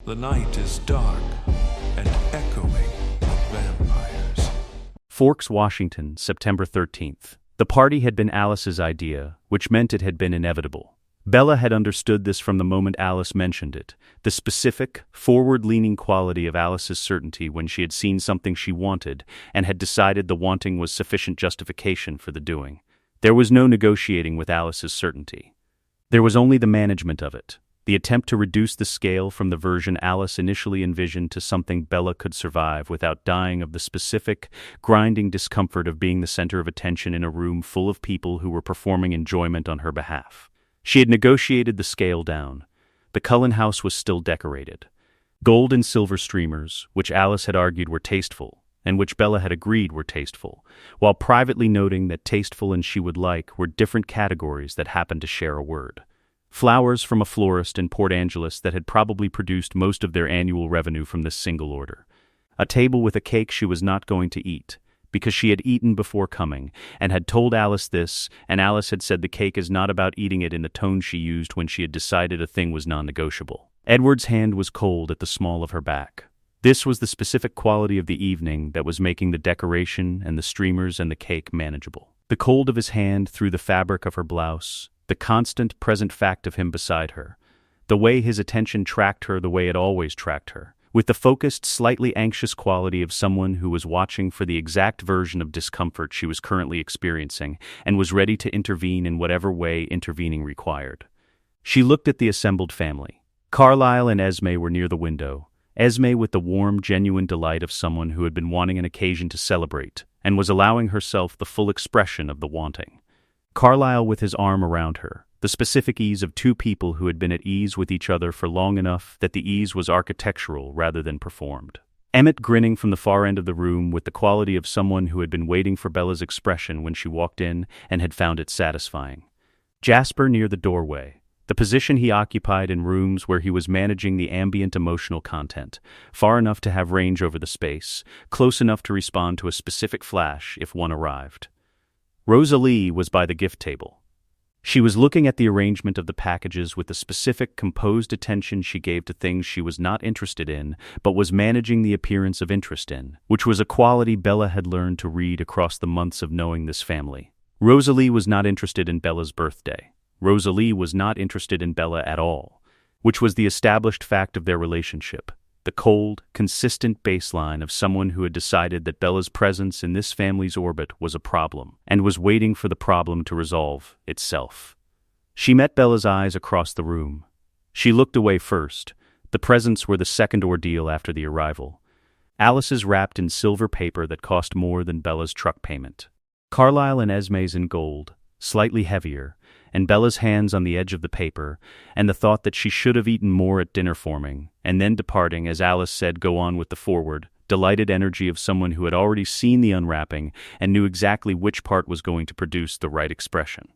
The night is dark and echoing with vampires. Forks, Washington, September 13th. The party had been Alice's idea, which meant it had been inevitable. Bella had understood this from the moment Alice mentioned it, the specific, forward-leaning quality of Alice's certainty when she had seen something she wanted and had decided the wanting was sufficient justification for the doing. There was no negotiating with Alice's certainty. There was only the management of it, the attempt to reduce the scale from the version Alice initially envisioned to something Bella could survive without dying of the specific, grinding discomfort of being the center of attention in a room full of people who were performing enjoyment on her behalf. She had negotiated the scale down. The Cullen house was still decorated. Gold and silver streamers, which Alice had argued were tasteful, and which Bella had agreed were tasteful, while privately noting that tasteful and she would like were different categories that happened to share a word. Flowers from a florist in Port Angeles that had probably produced most of their annual revenue from this single order. A table with a cake she was not going to eat, because she had eaten before coming, and had told Alice this, and Alice had said the cake is not about eating it in the tone she used when she had decided a thing was non-negotiable. Edward's hand was cold at the small of her back. This was the specific quality of the evening that was making the decoration and the streamers and the cake manageable. The cold of his hand through the fabric of her blouse, the constant, present fact of him beside her, the way his attention tracked her the way it always tracked her, with the focused, slightly anxious quality of someone who was watching for the exact version of discomfort she was currently experiencing and was ready to intervene in whatever way intervening required. She looked at the assembled family. Carlyle and Esme were near the window, Esme with the warm, genuine delight of someone who had been wanting an occasion to celebrate and was allowing herself the full expression of the wanting. Carlyle with his arm around her, the specific ease of two people who had been at ease with each other for long enough that the ease was architectural rather than performed. Emmett grinning from the far end of the room with the quality of someone who had been waiting for Bella's expression when she walked in and had found it satisfying. Jasper near the doorway, the position he occupied in rooms where he was managing the ambient emotional content, far enough to have range over the space, close enough to respond to a specific flash if one arrived. Rosalie was by the gift table. She was looking at the arrangement of the packages with the specific, composed attention she gave to things she was not interested in, but was managing the appearance of interest in, which was a quality Bella had learned to read across the months of knowing this family. Rosalie was not interested in Bella's birthday. Rosalie was not interested in Bella at all, which was the established fact of their relationship. The cold, consistent baseline of someone who had decided that Bella's presence in this family's orbit was a problem, and was waiting for the problem to resolve itself. She met Bella's eyes across the room. She looked away first. The presents were the second ordeal after the arrival. Alice's wrapped in silver paper that cost more than Bella's truck payment. Carlyle and Esme's in gold, slightly heavier, and Bella's hands on the edge of the paper, and the thought that she should have eaten more at dinner forming, and then departing, as Alice said, go on with the forward, delighted energy of someone who had already seen the unwrapping and knew exactly which part was going to produce the right expression.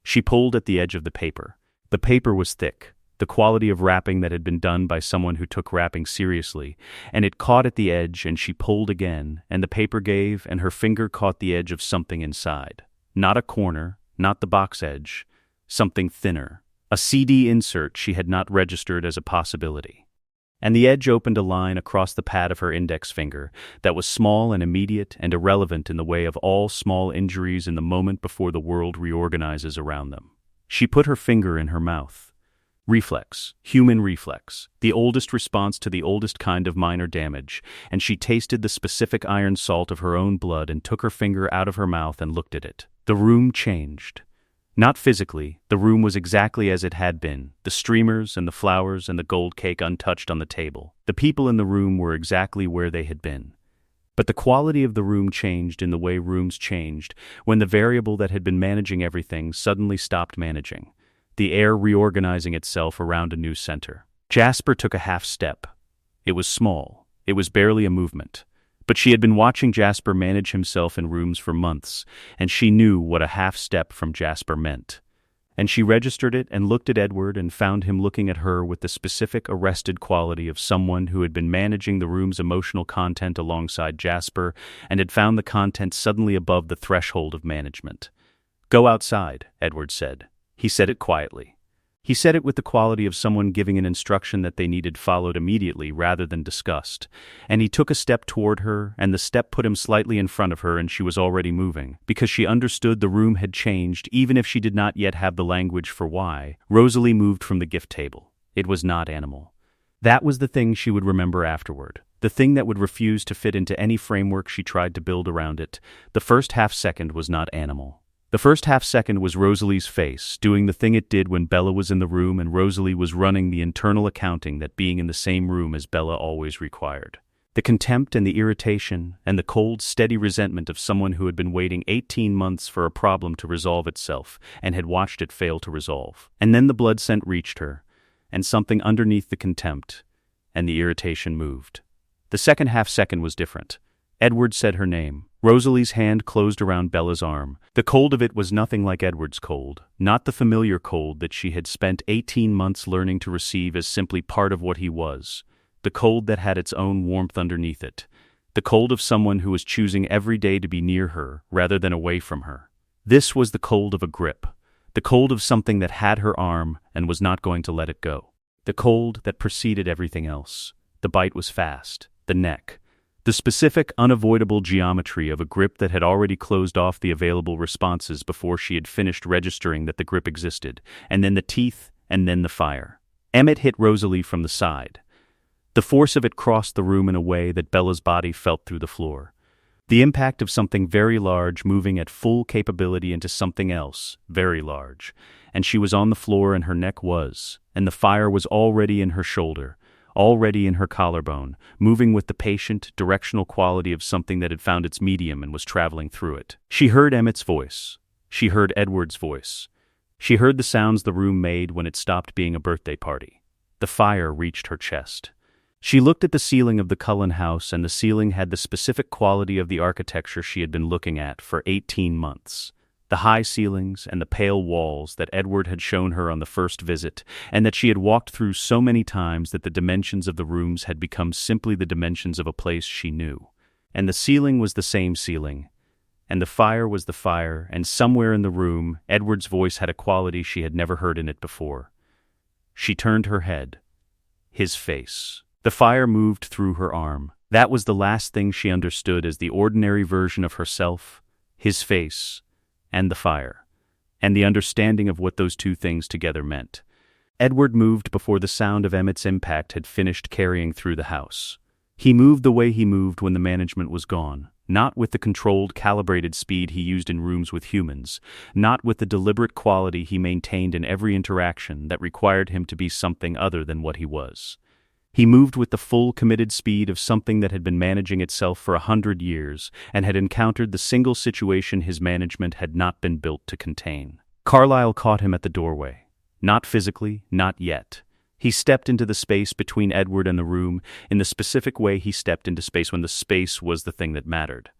She pulled at the edge of the paper. The paper was thick, the quality of wrapping that had been done by someone who took wrapping seriously, and it caught at the edge, and she pulled again, and the paper gave, and her finger caught the edge of something inside. Not a corner, not the box edge, something thinner, a CD insert she had not registered as a possibility. And the edge opened a line across the pad of her index finger that was small and immediate and irrelevant in the way of all small injuries in the moment before the world reorganizes around them. She put her finger in her mouth. Reflex, human reflex, the oldest response to the oldest kind of minor damage, and she tasted the specific iron salt of her own blood and took her finger out of her mouth and looked at it. The room changed. Not physically, the room was exactly as it had been, the streamers and the flowers and the gold cake untouched on the table. The people in the room were exactly where they had been. But the quality of the room changed in the way rooms changed when the variable that had been managing everything suddenly stopped managing, the air reorganizing itself around a new center. Jasper took a half step. It was small. It was barely a movement. But she had been watching Jasper manage himself in rooms for months, and she knew what a half step from Jasper meant. And she registered it and looked at Edward and found him looking at her with the specific arrested quality of someone who had been managing the room's emotional content alongside Jasper and had found the content suddenly above the threshold of management. "Go outside," Edward said. He said it quietly. He said it with the quality of someone giving an instruction that they needed followed immediately rather than discussed, and he took a step toward her, and the step put him slightly in front of her, and she was already moving, because she understood the room had changed even if she did not yet have the language for why. Rosalie moved from the gift table. It was not animal. That was the thing she would remember afterward, the thing that would refuse to fit into any framework she tried to build around it. The first half-second was not animal. The first half-second was Rosalie's face, doing the thing it did when Bella was in the room and Rosalie was running the internal accounting that being in the same room as Bella always required. The contempt and the irritation and the cold, steady resentment of someone who had been waiting 18 months for a problem to resolve itself and had watched it fail to resolve. And then the blood scent reached her, and something underneath the contempt and the irritation moved. The second half-second was different. Edward said her name. Rosalie's hand closed around Bella's arm. The cold of it was nothing like Edward's cold, not the familiar cold that she had spent 18 months learning to receive as simply part of what he was. The cold that had its own warmth underneath it. The cold of someone who was choosing every day to be near her rather than away from her. This was the cold of a grip. The cold of something that had her arm and was not going to let it go. The cold that preceded everything else. The bite was fast. The neck. The specific, unavoidable geometry of a grip that had already closed off the available responses before she had finished registering that the grip existed, and then the teeth, and then the fire. Emmett hit Rosalie from the side. The force of it crossed the room in a way that Bella's body felt through the floor. The impact of something very large moving at full capability into something else, very large, and she was on the floor and her neck was, and the fire was already in her shoulder, already in her collarbone, moving with the patient, directional quality of something that had found its medium and was traveling through it. She heard Emmett's voice. She heard Edward's voice. She heard the sounds the room made when it stopped being a birthday party. The fire reached her chest. She looked at the ceiling of the Cullen house, and the ceiling had the specific quality of the architecture she had been looking at for 18 months. The high ceilings and the pale walls that Edward had shown her on the first visit, and that she had walked through so many times that the dimensions of the rooms had become simply the dimensions of a place she knew. And the ceiling was the same ceiling, and the fire was the fire, and somewhere in the room, Edward's voice had a quality she had never heard in it before. She turned her head. His face. The fire moved through her arm. That was the last thing she understood as the ordinary version of herself, his face, and the fire, and the understanding of what those two things together meant. Edward moved before the sound of Emmett's impact had finished carrying through the house. He moved the way he moved when the management was gone, not with the controlled, calibrated speed he used in rooms with humans, not with the deliberate quality he maintained in every interaction that required him to be something other than what he was. He moved with the full, committed speed of something that had been managing itself for 100 years and had encountered the single situation his management had not been built to contain. Carlyle caught him at the doorway. Not physically, not yet. He stepped into the space between Edward and the room in the specific way he stepped into space when the space was the thing that mattered.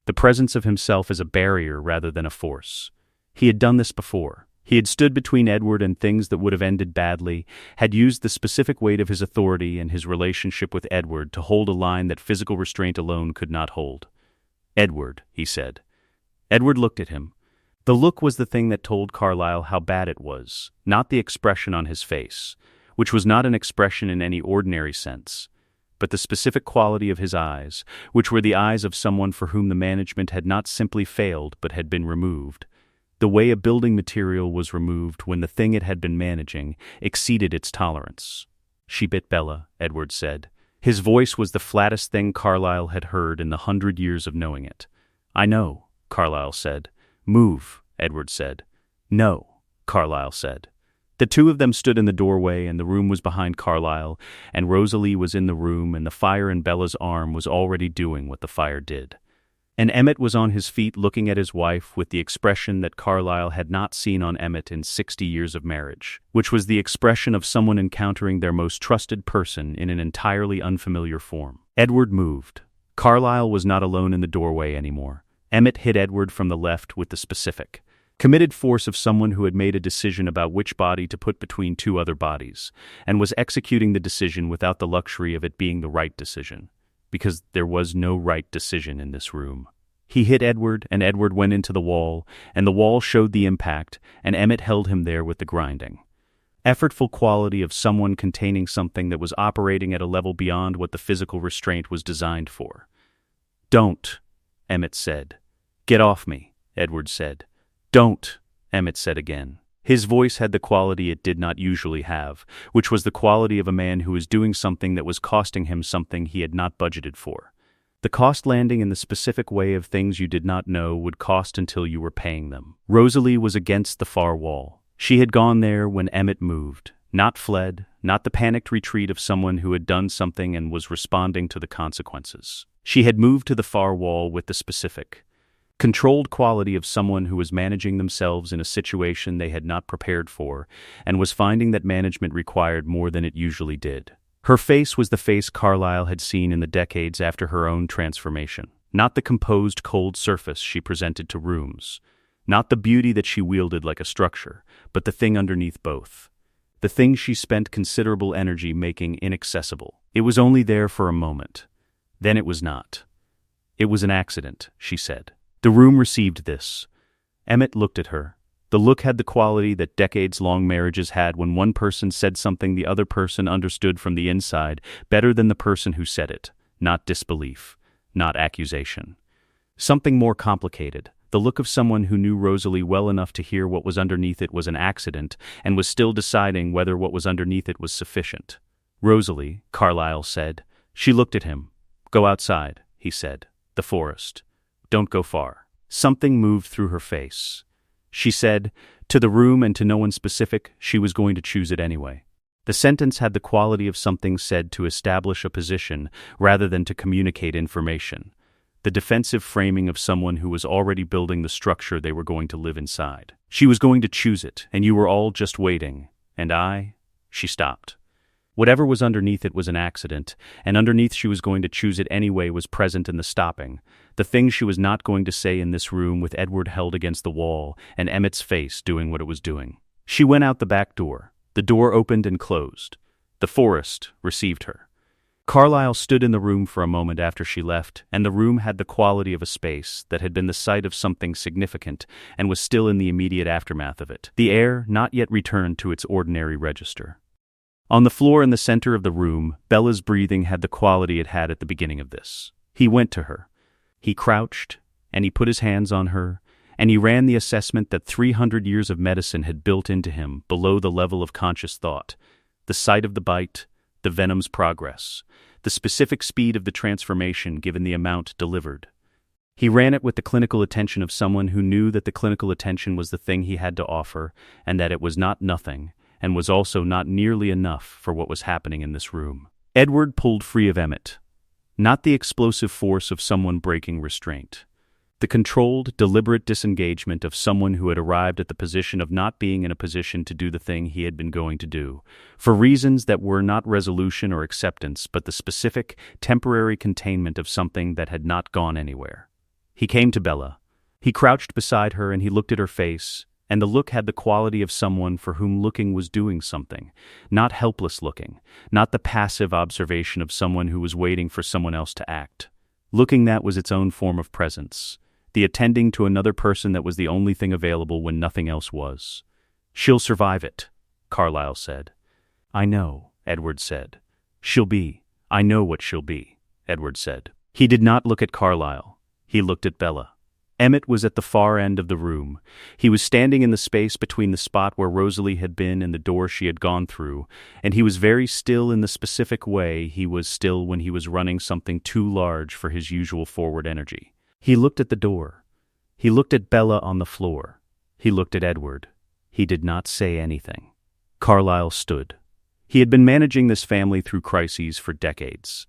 The presence of himself as a barrier rather than a force. He had done this before. He had stood between Edward and things that would have ended badly, had used the specific weight of his authority and his relationship with Edward to hold a line that physical restraint alone could not hold. "Edward," he said. Edward looked at him. The look was the thing that told Carlyle how bad it was, not the expression on his face, which was not an expression in any ordinary sense, but the specific quality of his eyes, which were the eyes of someone for whom the management had not simply failed but had been removed. The way a building material was removed when the thing it had been managing exceeded its tolerance. "She bit Bella," Edward said. His voice was the flattest thing Carlyle had heard in the 100 years of knowing it. "I know," Carlyle said. "Move," Edward said. "No," Carlyle said. The two of them stood in the doorway, and the room was behind Carlyle, and Rosalie was in the room, and the fire in Bella's arm was already doing what the fire did. And Emmett was on his feet looking at his wife with the expression that Carlyle had not seen on Emmett in 60 years of marriage, which was the expression of someone encountering their most trusted person in an entirely unfamiliar form. Edward moved. Carlyle was not alone in the doorway anymore. Emmett hit Edward from the left with the specific, committed force of someone who had made a decision about which body to put between two other bodies, and was executing the decision without the luxury of it being the right decision. Because there was no right decision in this room. He hit Edward, and Edward went into the wall, and the wall showed the impact, and Emmett held him there with the grinding. effortful quality of someone containing something that was operating at a level beyond what the physical restraint was designed for. "Don't," Emmett said. "Get off me," Edward said. "Don't," Emmett said again. His voice had the quality it did not usually have, which was the quality of a man who was doing something that was costing him something he had not budgeted for. The cost landing in the specific way of things you did not know would cost until you were paying them. Rosalie was against the far wall. She had gone there when Emmett moved, not fled, not the panicked retreat of someone who had done something and was responding to the consequences. She had moved to the far wall with the specific, controlled quality of someone who was managing themselves in a situation they had not prepared for and was finding that management required more than it usually did. Her face was the face Carlyle had seen in the decades after her own transformation, not the composed, cold surface she presented to rooms, not the beauty that she wielded like a structure, but the thing underneath both. The thing she spent considerable energy making inaccessible. It was only there for a moment. Then it was not. "It was an accident," she said. The room received this. Emmett looked at her. The look had the quality that decades-long marriages had when one person said something the other person understood from the inside better than the person who said it. Not disbelief, not accusation. Something more complicated. The look of someone who knew Rosalie well enough to hear what was underneath it was an accident and was still deciding whether what was underneath it was sufficient. "Rosalie," Carlyle said. She looked at him. "Go outside," he said. "The forest. Don't go far." Something moved through her face. She said, to the room and to no one specific, she was going to choose it anyway. The sentence had the quality of something said to establish a position rather than to communicate information. The defensive framing of someone who was already building the structure they were going to live inside. She was going to choose it, and you were all just waiting. And she stopped. Whatever was underneath it was an accident, and underneath she was going to choose it anyway was present in the stopping. The thing she was not going to say in this room with Edward held against the wall and Emmett's face doing what it was doing. She went out the back door. The door opened and closed. The forest received her. Carlyle stood in the room for a moment after she left, and the room had the quality of a space that had been the site of something significant and was still in the immediate aftermath of it. The air not yet returned to its ordinary register. On the floor in the center of the room, Bella's breathing had the quality it had at the beginning of this. He went to her. He crouched, and he put his hands on her, and he ran the assessment that 300 years of medicine had built into him below the level of conscious thought. The site of the bite, the venom's progress, the specific speed of the transformation given the amount delivered. He ran it with the clinical attention of someone who knew that the clinical attention was the thing he had to offer, and that it was not nothing, and was also not nearly enough for what was happening in this room. Edward pulled free of Emmett. Not the explosive force of someone breaking restraint. The controlled, deliberate disengagement of someone who had arrived at the position of not being in a position to do the thing he had been going to do, for reasons that were not resolution or acceptance, but the specific, temporary containment of something that had not gone anywhere. He came to Bella. He crouched beside her and he looked at her face, and the look had the quality of someone for whom looking was doing something, not helpless looking, not the passive observation of someone who was waiting for someone else to act. Looking that was its own form of presence, the attending to another person that was the only thing available when nothing else was. "She'll survive it," Carlyle said. "I know," Edward said. I know what she'll be," Edward said. He did not look at Carlyle. He looked at Bella. Emmett was at the far end of the room. He was standing in the space between the spot where Rosalie had been and the door she had gone through, and he was very still in the specific way he was still when he was running something too large for his usual forward energy. He looked at the door. He looked at Bella on the floor. He looked at Edward. He did not say anything. Carlyle stood. He had been managing this family through crises for decades.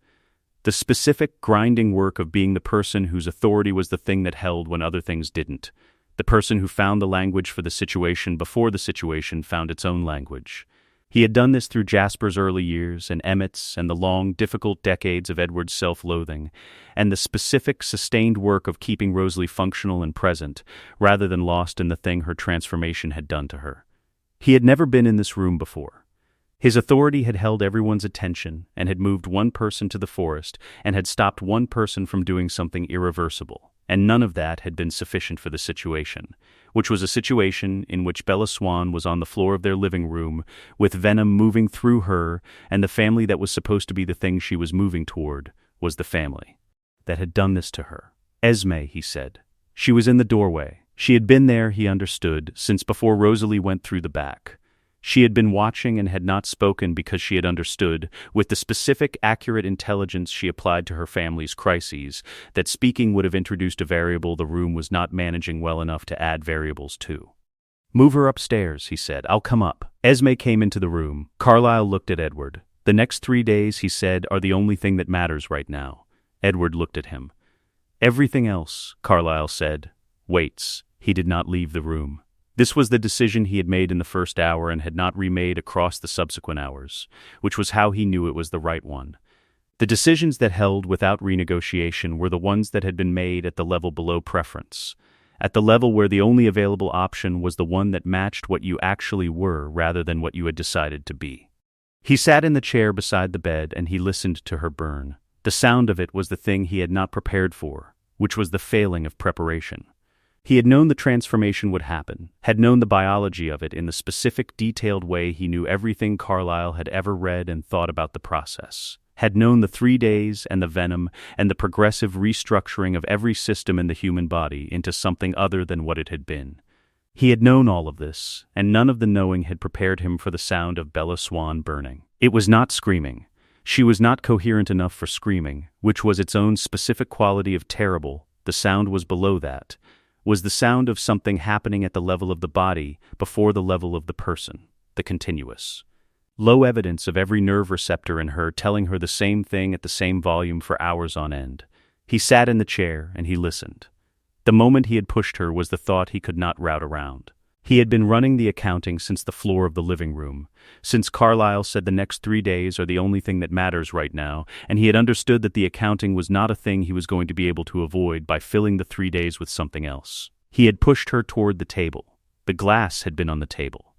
The specific, grinding work of being the person whose authority was the thing that held when other things didn't. The person who found the language for the situation before the situation found its own language. He had done this through Jasper's early years and Emmett's and the long, difficult decades of Edward's self-loathing, and the specific, sustained work of keeping Rosalie functional and present, rather than lost in the thing her transformation had done to her. He had never been in this room before. His authority had held everyone's attention and had moved one person to the forest and had stopped one person from doing something irreversible, and none of that had been sufficient for the situation, which was a situation in which Bella Swan was on the floor of their living room, with venom moving through her, and the family that was supposed to be the thing she was moving toward was the family that had done this to her. Esme, he said. She was in the doorway. She had been there, he understood, since before Rosalie went through the back. She had been watching and had not spoken because she had understood, with the specific, accurate intelligence she applied to her family's crises, that speaking would have introduced a variable the room was not managing well enough to add variables to. "Move her upstairs," he said. "I'll come up." Esme came into the room. Carlyle looked at Edward. "The next 3 days," he said, "are the only thing that matters right now." Edward looked at him. "Everything else," Carlyle said, "waits." He did not leave the room. This was the decision he had made in the first hour and had not remade across the subsequent hours, which was how he knew it was the right one. The decisions that held without renegotiation were the ones that had been made at the level below preference, at the level where the only available option was the one that matched what you actually were rather than what you had decided to be. He sat in the chair beside the bed and he listened to her burn. The sound of it was the thing he had not prepared for, which was the failing of preparation. He had known the transformation would happen, had known the biology of it in the specific, detailed way he knew everything Carlyle had ever read and thought about the process, had known the 3 days and the venom and the progressive restructuring of every system in the human body into something other than what it had been. He had known all of this, and none of the knowing had prepared him for the sound of Bella Swan burning. It was not screaming. She was not coherent enough for screaming, which was its own specific quality of terrible. The sound was below that. Was the sound of something happening at the level of the body before the level of the person, the continuous. Low evidence of every nerve receptor in her telling her the same thing at the same volume for hours on end. He sat in the chair and he listened. The moment he had pushed her was the thought he could not route around. He had been running the accounting since the floor of the living room, since Carlyle said the next 3 days are the only thing that matters right now, and he had understood that the accounting was not a thing he was going to be able to avoid by filling the 3 days with something else. He had pushed her toward the table. The glass had been on the table.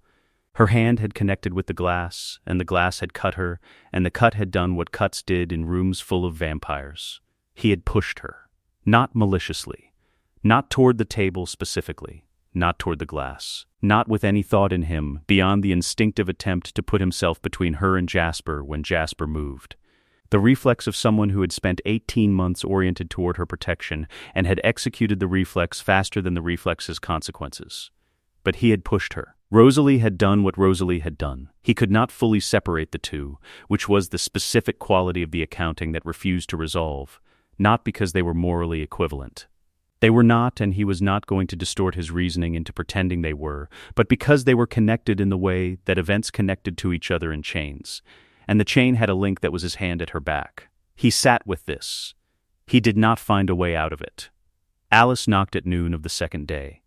Her hand had connected with the glass, and the glass had cut her, and the cut had done what cuts did in rooms full of vampires. He had pushed her. Not maliciously. Not toward the table specifically. Not toward the glass. Not with any thought in him beyond the instinctive attempt to put himself between her and Jasper when Jasper moved. The reflex of someone who had spent 18 months oriented toward her protection and had executed the reflex faster than the reflex's consequences. But he had pushed her. Rosalie had done what Rosalie had done. He could not fully separate the two, which was the specific quality of the accounting that refused to resolve, not because they were morally equivalent. They were not, and he was not going to distort his reasoning into pretending they were, but because they were connected in the way that events connected to each other in chains, and the chain had a link that was his hand at her back. He sat with this. He did not find a way out of it. Alice knocked at noon of the second day.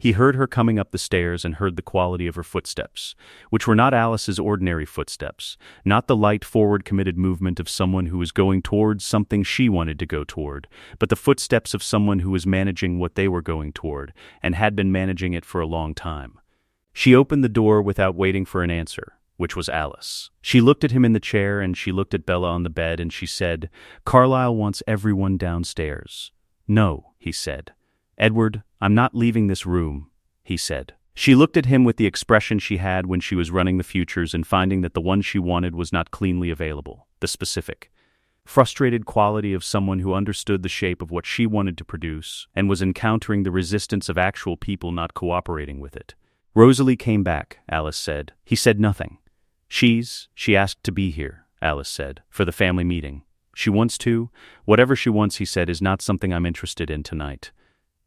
He heard her coming up the stairs and heard the quality of her footsteps, which were not Alice's ordinary footsteps, not the light forward committed movement of someone who was going towards something she wanted to go toward, but the footsteps of someone who was managing what they were going toward, and had been managing it for a long time. She opened the door without waiting for an answer, which was Alice. She looked at him in the chair and she looked at Bella on the bed and she said, "Carlyle wants everyone downstairs." "No," he said. "Edward, I'm not leaving this room," he said. She looked at him with the expression she had when she was running the futures and finding that the one she wanted was not cleanly available, the specific, frustrated quality of someone who understood the shape of what she wanted to produce and was encountering the resistance of actual people not cooperating with it. "Rosalie came back," Alice said. He said nothing. She asked to be here," Alice said, "for the family meeting. She wants to. Whatever she wants," he said, "is not something I'm interested in tonight."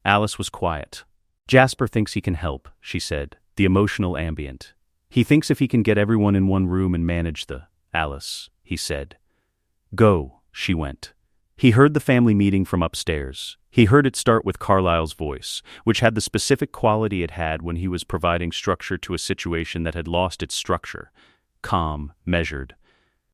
Alice was quiet. "Jasper thinks he can help," she said, "the emotional ambient. He thinks if he can get everyone in one room and manage Alice," he said. "Go," she went. He heard the family meeting from upstairs. He heard it start with Carlyle's voice, which had the specific quality it had when he was providing structure to a situation that had lost its structure. Calm, measured.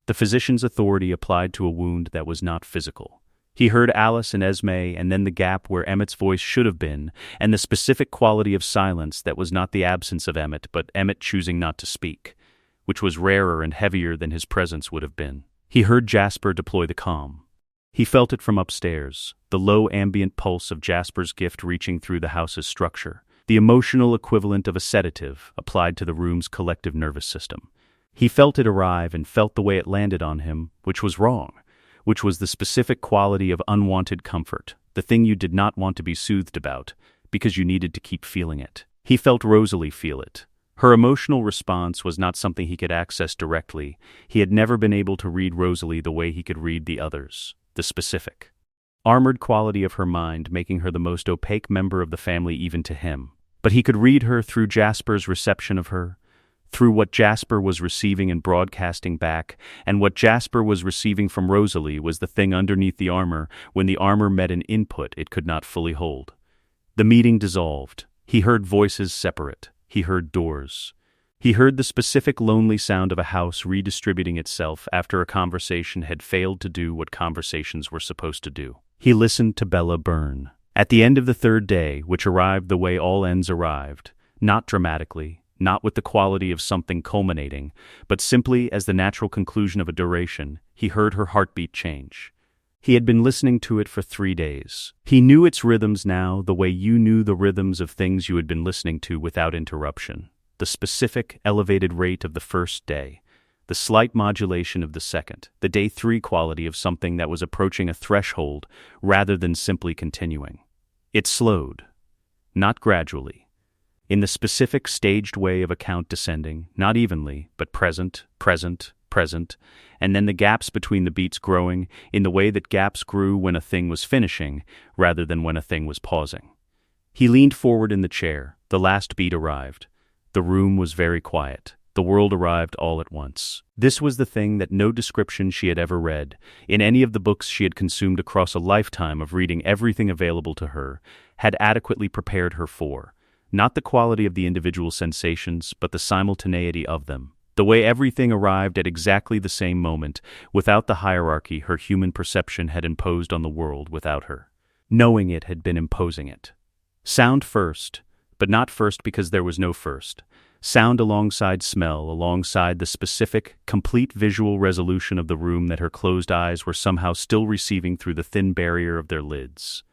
The physician's authority applied to a wound that was not physical. He heard Alice and Esme, and then the gap where Emmett's voice should have been, and the specific quality of silence that was not the absence of Emmett, but Emmett choosing not to speak, which was rarer and heavier than his presence would have been. He heard Jasper deploy the calm. He felt it from upstairs, the low ambient pulse of Jasper's gift reaching through the house's structure, the emotional equivalent of a sedative applied to the room's collective nervous system. He felt it arrive and felt the way it landed on him, which was wrong, which was the specific quality of unwanted comfort, the thing you did not want to be soothed about, because you needed to keep feeling it. He felt Rosalie feel it. Her emotional response was not something he could access directly. He had never been able to read Rosalie the way he could read the others, the specific, armored quality of her mind, making her the most opaque member of the family even to him. But he could read her through Jasper's reception of her, through what Jasper was receiving and broadcasting back, and what Jasper was receiving from Rosalie was the thing underneath the armor when the armor met an input it could not fully hold. The meeting dissolved. He heard voices separate. He heard doors. He heard the specific lonely sound of a house redistributing itself after a conversation had failed to do what conversations were supposed to do. He listened to Bella burn. At the end of the third day, which arrived the way all ends arrived, not dramatically, not with the quality of something culminating, but simply as the natural conclusion of a duration, he heard her heartbeat change. He had been listening to it for 3 days. He knew its rhythms now the way you knew the rhythms of things you had been listening to without interruption. The specific, elevated rate of the first day, the slight modulation of the second, the day 3 quality of something that was approaching a threshold rather than simply continuing. It slowed, not gradually, in the specific staged way of a count descending, not evenly, but present, and then the gaps between the beats growing in the way that gaps grew when a thing was finishing rather than when a thing was pausing. He leaned forward in the chair. The last beat arrived. The room was very quiet. The world arrived all at once. This was the thing that no description she had ever read, in any of the books she had consumed across a lifetime of reading everything available to her, had adequately prepared her for. Not the quality of the individual sensations, but the simultaneity of them. The way everything arrived at exactly the same moment, without the hierarchy her human perception had imposed on the world without her. Knowing it had been imposing it. Sound first, but not first because there was no first. Sound alongside smell, alongside the specific, complete visual resolution of the room that her closed eyes were somehow still receiving through the thin barrier of their lids.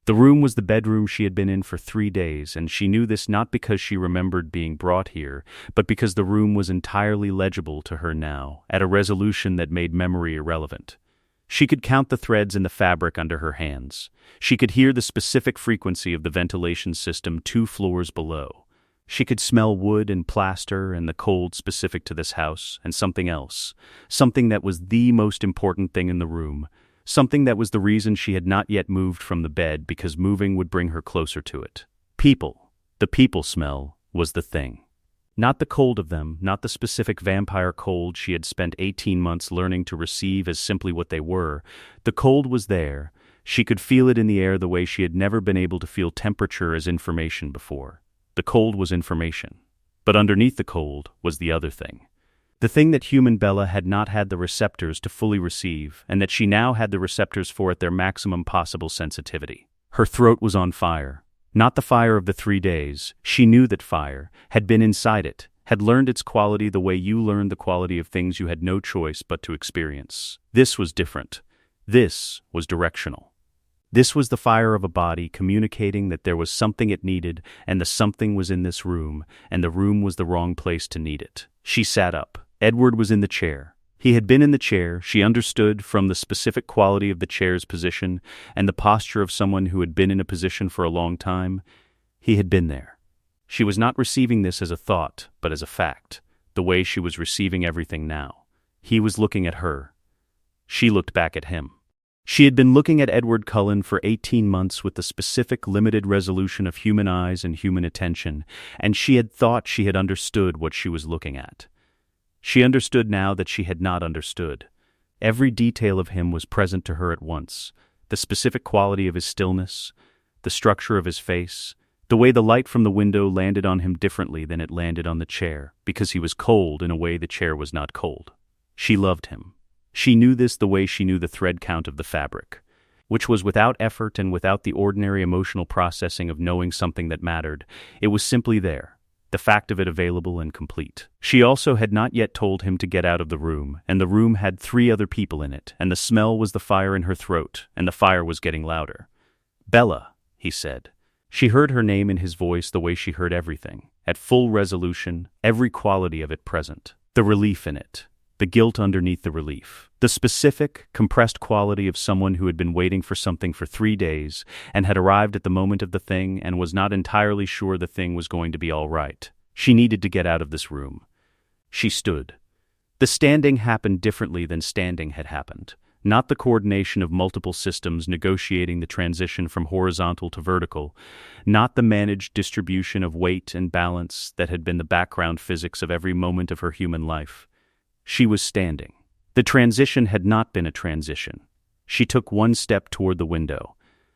The room was the bedroom she had been in for 3 days, and she knew this not because she remembered being brought here, but because the room was entirely legible to her now, at a resolution that made memory irrelevant. She could count the threads in the fabric under her hands. She could hear the specific frequency of the ventilation system 2 floors below. She could smell wood and plaster and the cold specific to this house, and something else, something that was the most important thing in the room, something that was the reason she had not yet moved from the bed because moving would bring her closer to it. People. The people smell was the thing. Not the cold of them, not the specific vampire cold she had spent 18 months learning to receive as simply what they were. The cold was there. She could feel it in the air the way she had never been able to feel temperature as information before. The cold was information. But underneath the cold was the other thing. The thing that human Bella had not had the receptors to fully receive, and that she now had the receptors for at their maximum possible sensitivity. Her throat was on fire. Not the fire of the 3 days. She knew that fire had been inside it, had learned its quality the way you learned the quality of things you had no choice but to experience. This was different. This was directional. This was the fire of a body communicating that there was something it needed, and the something was in this room, and the room was the wrong place to need it. She sat up. Edward was in the chair. He had been in the chair. She understood from the specific quality of the chair's position and the posture of someone who had been in a position for a long time. He had been there. She was not receiving this as a thought, but as a fact, the way she was receiving everything now. He was looking at her. She looked back at him. She had been looking at Edward Cullen for 18 months with the specific limited resolution of human eyes and human attention, and she had thought she had understood what she was looking at. She understood now that she had not understood. Every detail of him was present to her at once. The specific quality of his stillness, the structure of his face, the way the light from the window landed on him differently than it landed on the chair, because he was cold in a way the chair was not cold. She loved him. She knew this the way she knew the thread count of the fabric, which was without effort and without the ordinary emotional processing of knowing something that mattered. It was simply there. the fact of it available and complete. She also had not yet told him to get out of the room, and the room had 3 other people in it, and the smell was the fire in her throat, and the fire was getting louder. "Bella," he said. She heard her name in his voice the way she heard everything, at full resolution, every quality of it present. The relief in it, the guilt underneath the relief, the specific, compressed quality of someone who had been waiting for something for 3 days and had arrived at the moment of the thing and was not entirely sure the thing was going to be all right. She needed to get out of this room. She stood. The standing happened differently than standing had happened. Not the coordination of multiple systems negotiating the transition from horizontal to vertical, not the managed distribution of weight and balance that had been the background physics of every moment of her human life. She was standing. The transition had not been a transition. She took 1 step toward the window.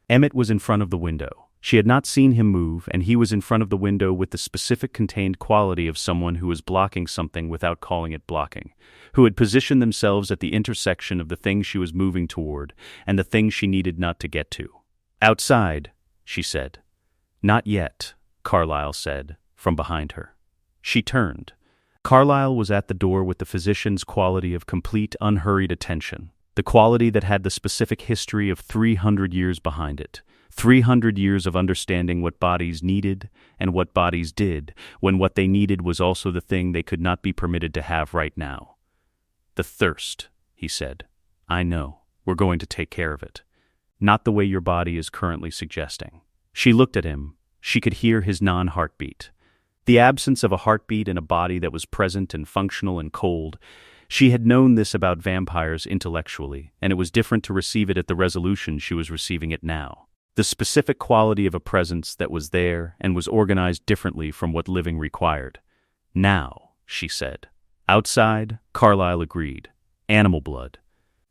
Emmett was in front of the window. She had not seen him move, and he was in front of the window with the specific contained quality of someone who was blocking something without calling it blocking, who had positioned themselves at the intersection of the thing she was moving toward and the thing she needed not to get to. "Outside," she said. "Not yet," Carlyle said, from behind her. She turned. Carlyle was at the door with the physician's quality of complete, unhurried attention, the quality that had the specific history of 300 years behind it. 300 years of understanding what bodies needed and what bodies did, when what they needed was also the thing they could not be permitted to have right now. "The thirst," he said. "I know. We're going to take care of it. Not the way your body is currently suggesting." She looked at him. She could hear his non-heartbeat. The absence of a heartbeat in a body that was present and functional and cold. She had known this about vampires intellectually, and it was different to receive it at the resolution she was receiving it now. The specific quality of a presence that was there and was organized differently from what living required. "Now," she said. "Outside," Carlyle agreed. "Animal blood."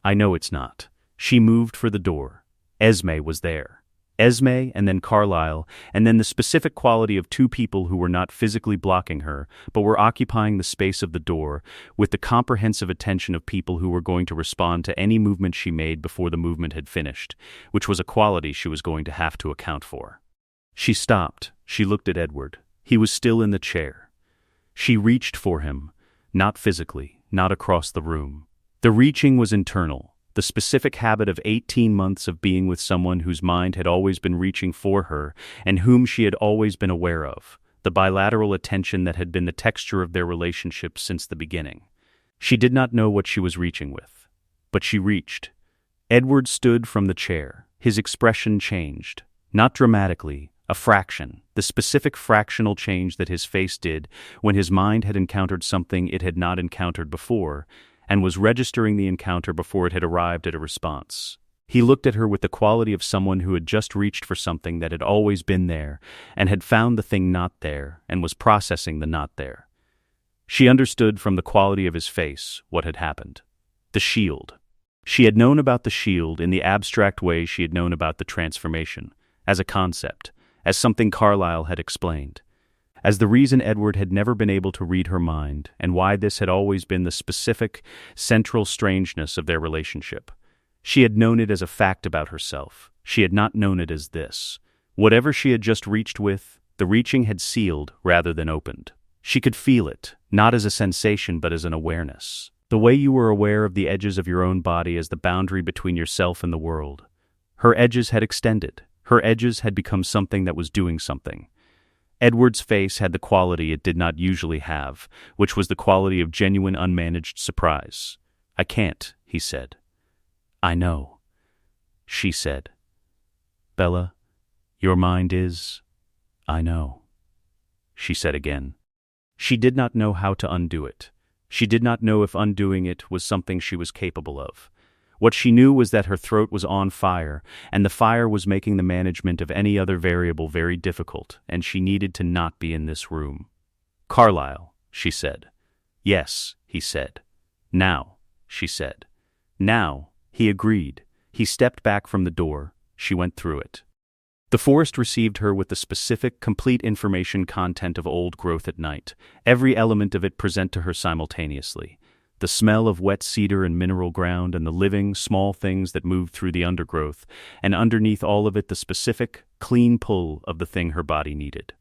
"I know it's not." She moved for the door. Esme was there. Esme, and then Carlyle, and then the specific quality of 2 people who were not physically blocking her, but were occupying the space of the door, with the comprehensive attention of people who were going to respond to any movement she made before the movement had finished, which was a quality she was going to have to account for. She stopped. She looked at Edward. He was still in the chair. She reached for him, not physically, not across the room. The reaching was internal. The specific habit of 18 months of being with someone whose mind had always been reaching for her and whom she had always been aware of, the bilateral attention that had been the texture of their relationship since the beginning. She did not know what she was reaching with, but she reached. Edward stood from the chair. His expression changed, not dramatically, a fraction, the specific fractional change that his face did when his mind had encountered something it had not encountered before, and was registering the encounter before it had arrived at a response. He looked at her with the quality of someone who had just reached for something that had always been there, and had found the thing not there, and was processing the not there. She understood from the quality of his face what had happened. The shield. She had known about the shield in the abstract way she had known about the transformation, as a concept, as something Carlyle had explained. As the reason Edward had never been able to read her mind, and why this had always been the specific, central strangeness of their relationship. She had known it as a fact about herself. She had not known it as this. Whatever she had just reached with, the reaching had sealed rather than opened. She could feel it, not as a sensation but as an awareness. The way you were aware of the edges of your own body as the boundary between yourself and the world. Her edges had extended. Her edges had become something that was doing something. Edward's face had the quality it did not usually have, which was the quality of genuine unmanaged surprise. "I can't," he said. "I know," she said. "Bella, your mind is—" "I know," she said again. She did not know how to undo it. She did not know if undoing it was something she was capable of. What she knew was that her throat was on fire, and the fire was making the management of any other variable very difficult, and she needed to not be in this room. "Carlyle," she said. "Yes," he said. "Now," she said. "Now," he agreed. He stepped back from the door. She went through it. The forest received her with the specific, complete information content of old growth at night, every element of it present to her simultaneously. The smell of wet cedar and mineral ground and the living, small things that moved through the undergrowth, and underneath all of it the specific, clean pull of the thing her body needed.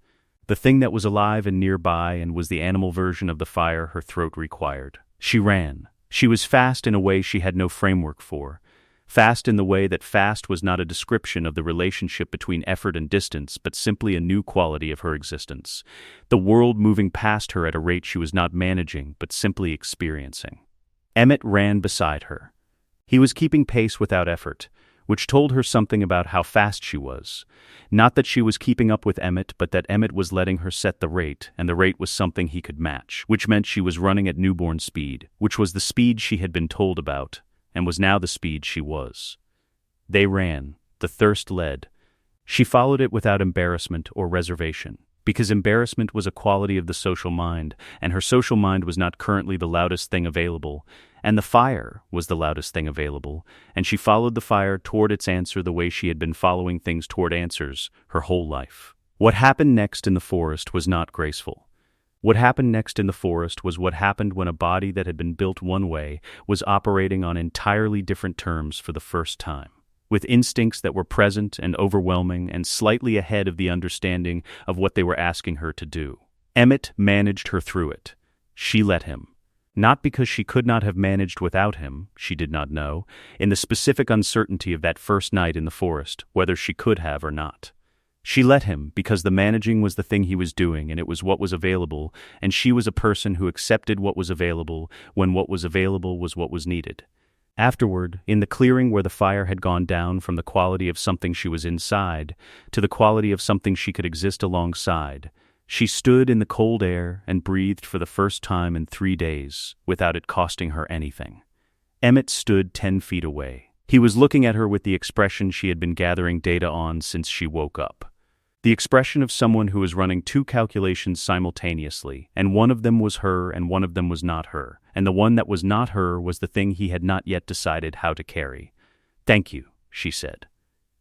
The thing that was alive and nearby and was the animal version of the fire her throat required. She ran. She was fast in a way she had no framework for. Fast in the way that fast was not a description of the relationship between effort and distance, but simply a new quality of her existence. The world moving past her at a rate she was not managing, but simply experiencing. Emmett ran beside her. He was keeping pace without effort, which told her something about how fast she was. Not that she was keeping up with Emmett, but that Emmett was letting her set the rate, and the rate was something he could match, which meant she was running at newborn speed, which was the speed she had been told about, and was now the speed she was. They ran. The thirst led. She followed it without embarrassment or reservation, because embarrassment was a quality of the social mind, and her social mind was not currently the loudest thing available, and the fire was the loudest thing available, and she followed the fire toward its answer the way she had been following things toward answers her whole life. What happened next in the forest was not graceful. What happened next in the forest was what happened when a body that had been built one way was operating on entirely different terms for the first time, with instincts that were present and overwhelming and slightly ahead of the understanding of what they were asking her to do. Emmett managed her through it. She let him. Not because she could not have managed without him, she did not know, in the specific uncertainty of that first night in the forest, whether she could have or not. She let him because the managing was the thing he was doing and it was what was available, and she was a person who accepted what was available when what was available was what was needed. Afterward, in the clearing where the fire had gone down from the quality of something she was inside to the quality of something she could exist alongside, she stood in the cold air and breathed for the first time in 3 days without it costing her anything. Emmett stood 10 feet away. He was looking at her with the expression she had been gathering data on since she woke up. The expression of someone who was running 2 calculations simultaneously, and one of them was her and one of them was not her, and the one that was not her was the thing he had not yet decided how to carry. "Thank you," she said.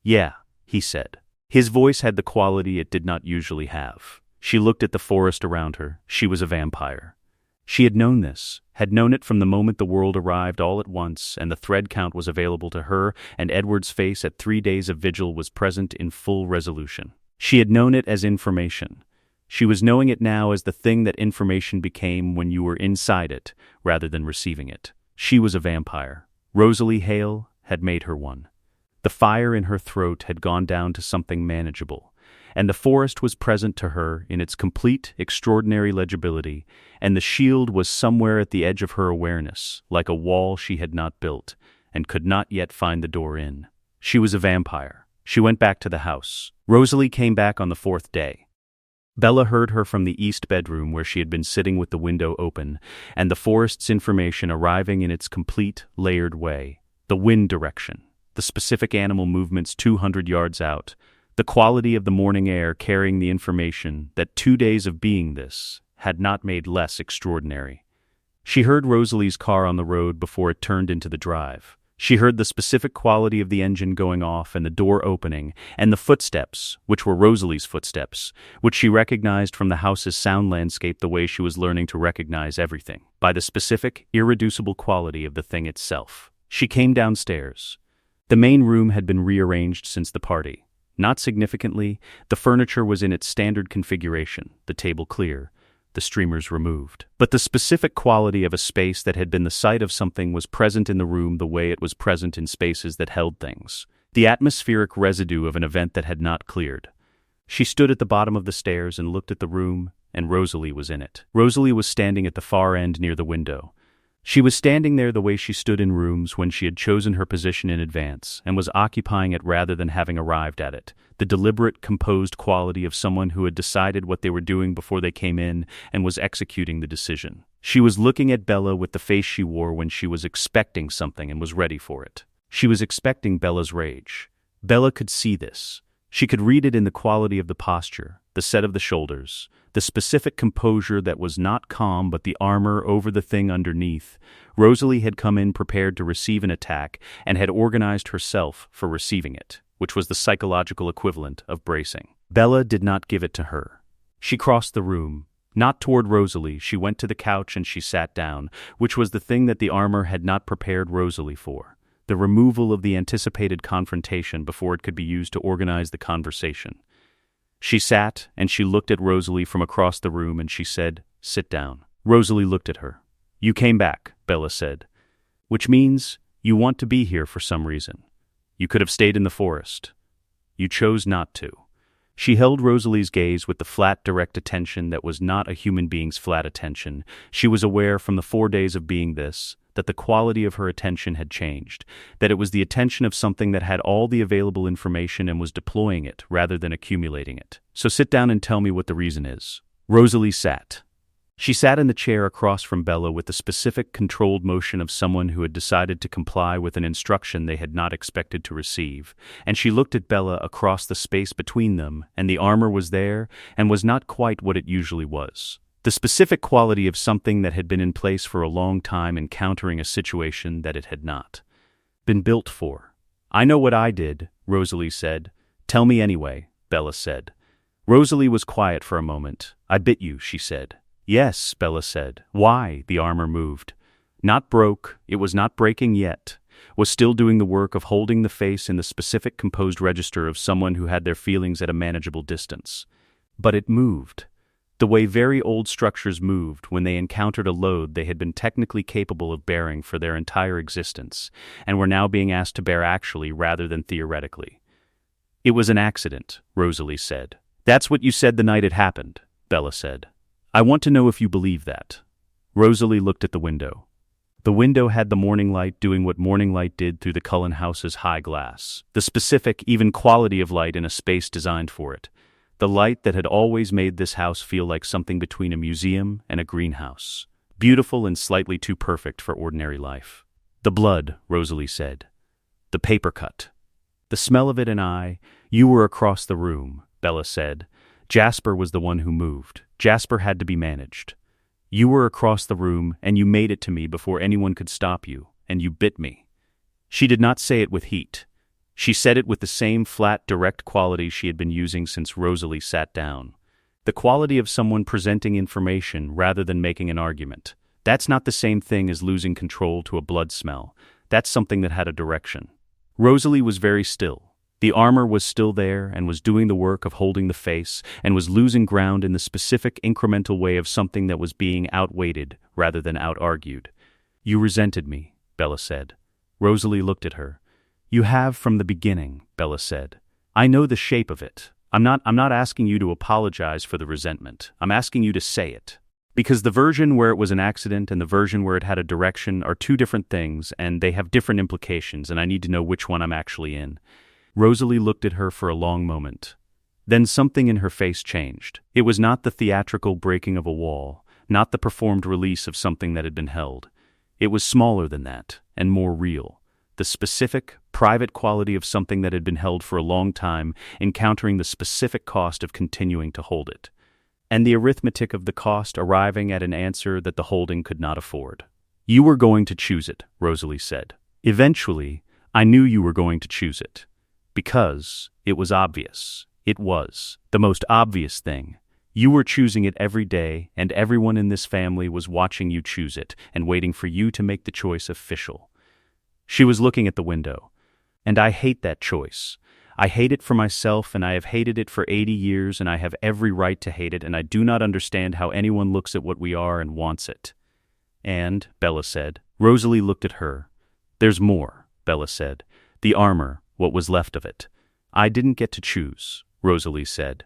"Yeah," he said. His voice had the quality it did not usually have. She looked at the forest around her. She was a vampire. She had known this, had known it from the moment the world arrived all at once, and the thread count was available to her, and Edward's face at 3 days of vigil was present in full resolution. She had known it as information. She was knowing it now as the thing that information became when you were inside it, rather than receiving it. She was a vampire. Rosalie Hale had made her one. The fire in her throat had gone down to something manageable, and the forest was present to her in its complete, extraordinary legibility, and the shield was somewhere at the edge of her awareness, like a wall she had not built, and could not yet find the door in. She was a vampire. She went back to the house. Rosalie came back on the 4th day. Bella heard her from the east bedroom where she had been sitting with the window open, and the forest's information arriving in its complete, layered way. The wind direction, the specific animal movements 200 yards out, the quality of the morning air carrying the information that 2 days of being this had not made less extraordinary. She heard Rosalie's car on the road before it turned into the drive. She heard the specific quality of the engine going off and the door opening, and the footsteps, which were Rosalie's footsteps, which she recognized from the house's sound landscape the way she was learning to recognize everything, by the specific, irreducible quality of the thing itself. She came downstairs. The main room had been rearranged since the party. Not significantly, the furniture was in its standard configuration, the table clear, the streamers removed. But the specific quality of a space that had been the site of something was present in the room the way it was present in spaces that held things. The atmospheric residue of an event that had not cleared. She stood at the bottom of the stairs and looked at the room, and Rosalie was in it. Rosalie was standing at the far end near the window. She was standing there the way she stood in rooms when she had chosen her position in advance, and was occupying it rather than having arrived at it, the deliberate, composed quality of someone who had decided what they were doing before they came in and was executing the decision. She was looking at Bella with the face she wore when she was expecting something and was ready for it. She was expecting Bella's rage. Bella could see this. She could read it in the quality of the posture, the set of the shoulders, the specific composure that was not calm but the armor over the thing underneath. Rosalie had come in prepared to receive an attack and had organized herself for receiving it, which was the psychological equivalent of bracing. Bella did not give it to her. She crossed the room. Not toward Rosalie, she went to the couch and she sat down, which was the thing that the armor had not prepared Rosalie for. The removal of the anticipated confrontation before it could be used to organize the conversation. She sat, and she looked at Rosalie from across the room, and she said, "Sit down." Rosalie looked at her. "You came back," Bella said. "Which means you want to be here for some reason. You could have stayed in the forest. You chose not to." She held Rosalie's gaze with the flat, direct attention that was not a human being's flat attention. She was aware from the 4 days of being this, that the quality of her attention had changed, that it was the attention of something that had all the available information and was deploying it rather than accumulating it. "So sit down and tell me what the reason is." Rosalie sat. She sat in the chair across from Bella with the specific, controlled motion of someone who had decided to comply with an instruction they had not expected to receive, and she looked at Bella across the space between them, and the armor was there, and was not quite what it usually was. The specific quality of something that had been in place for a long time encountering a situation that it had not been built for. "I know what I did," Rosalie said. "Tell me anyway," Bella said. Rosalie was quiet for a moment. "I bit you," she said. "Yes," Bella said. "Why?" The armor moved. Not broke, it was not breaking yet, was still doing the work of holding the face in the specific composed register of someone who had their feelings at a manageable distance. But it moved. The way very old structures moved when they encountered a load they had been technically capable of bearing for their entire existence, and were now being asked to bear actually rather than theoretically. "It was an accident," Rosalie said. "That's what you said the night it happened," Bella said. "I want to know if you believe that." Rosalie looked at the window. The window had the morning light doing what morning light did through the Cullen house's high glass, the specific, even quality of light in a space designed for it, the light that had always made this house feel like something between a museum and a greenhouse, beautiful and slightly too perfect for ordinary life. "The blood," Rosalie said. "The papercut. The smell of it, and you were across the room," Bella said. "Jasper was the one who moved. Jasper had to be managed. You were across the room, and you made it to me before anyone could stop you, and you bit me." She did not say it with heat. She said it with the same flat, direct quality she had been using since Rosalie sat down. The quality of someone presenting information rather than making an argument. That's not the same thing as losing control to a blood smell. That's something that had a direction. Rosalie was very still. The armor was still there and was doing the work of holding the face and was losing ground in the specific incremental way of something that was being outweighted rather than out-argued. "You resented me," Bella said. Rosalie looked at her. "You have from the beginning," Bella said. "I know the shape of it. I'm not asking you to apologize for the resentment. I'm asking you to say it. Because the version where it was an accident and the version where it had a direction are two different things, and they have different implications, and I need to know which one I'm actually in." Rosalie looked at her for a long moment. Then something in her face changed. It was not the theatrical breaking of a wall, not the performed release of something that had been held. It was smaller than that, and more real. The specific, private quality of something that had been held for a long time, encountering the specific cost of continuing to hold it. And the arithmetic of the cost arriving at an answer that the holding could not afford. "You were going to choose it," Rosalie said. "Eventually, I knew you were going to choose it. Because it was obvious. It was the most obvious thing. You were choosing it every day, and everyone in this family was watching you choose it and waiting for you to make the choice official." She was looking at the window. "And I hate that choice. I hate it for myself, and I have hated it for 80 years, and I have every right to hate it, and I do not understand how anyone looks at what we are and wants it." "And," Bella said. Rosalie looked at her. "There's more," Bella said. "The armor. What was left of it. I didn't get to choose," Rosalie said.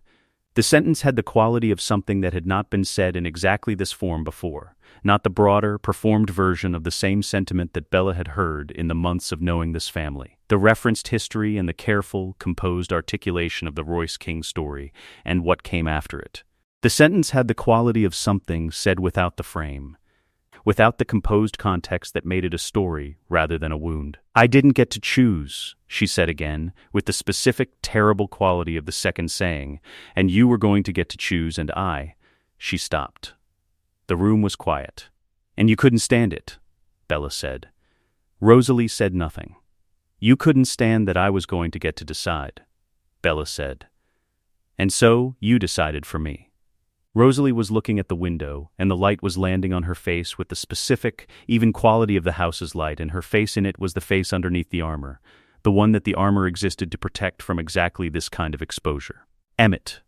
The sentence had the quality of something that had not been said in exactly this form before, not the broader, performed version of the same sentiment that Bella had heard in the months of knowing this family, the referenced history and the careful, composed articulation of the Royce King story and what came after it. The sentence had the quality of something said without the frame, without the composed context that made it a story rather than a wound. "I didn't get to choose," she said again, with the specific, terrible quality of the second saying, "and you were going to get to choose, and I." She stopped. The room was quiet. "And you couldn't stand it," Bella said. Rosalie said nothing. "You couldn't stand that I was going to get to decide," Bella said. "And so you decided for me." Rosalie was looking at the window, and the light was landing on her face with the specific, even quality of the house's light, and her face in it was the face underneath the armor, the one that the armor existed to protect from exactly this kind of exposure. "Emmett,"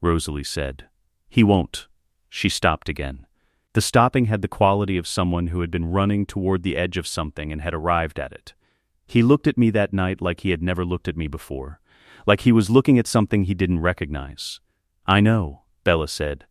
Rosalie said. He won't. She stopped again. The stopping had the quality of someone who had been running toward the edge of something and had arrived at it. He looked at me that night like he had never looked at me before, like he was looking at something he didn't recognize. I know, Bella said.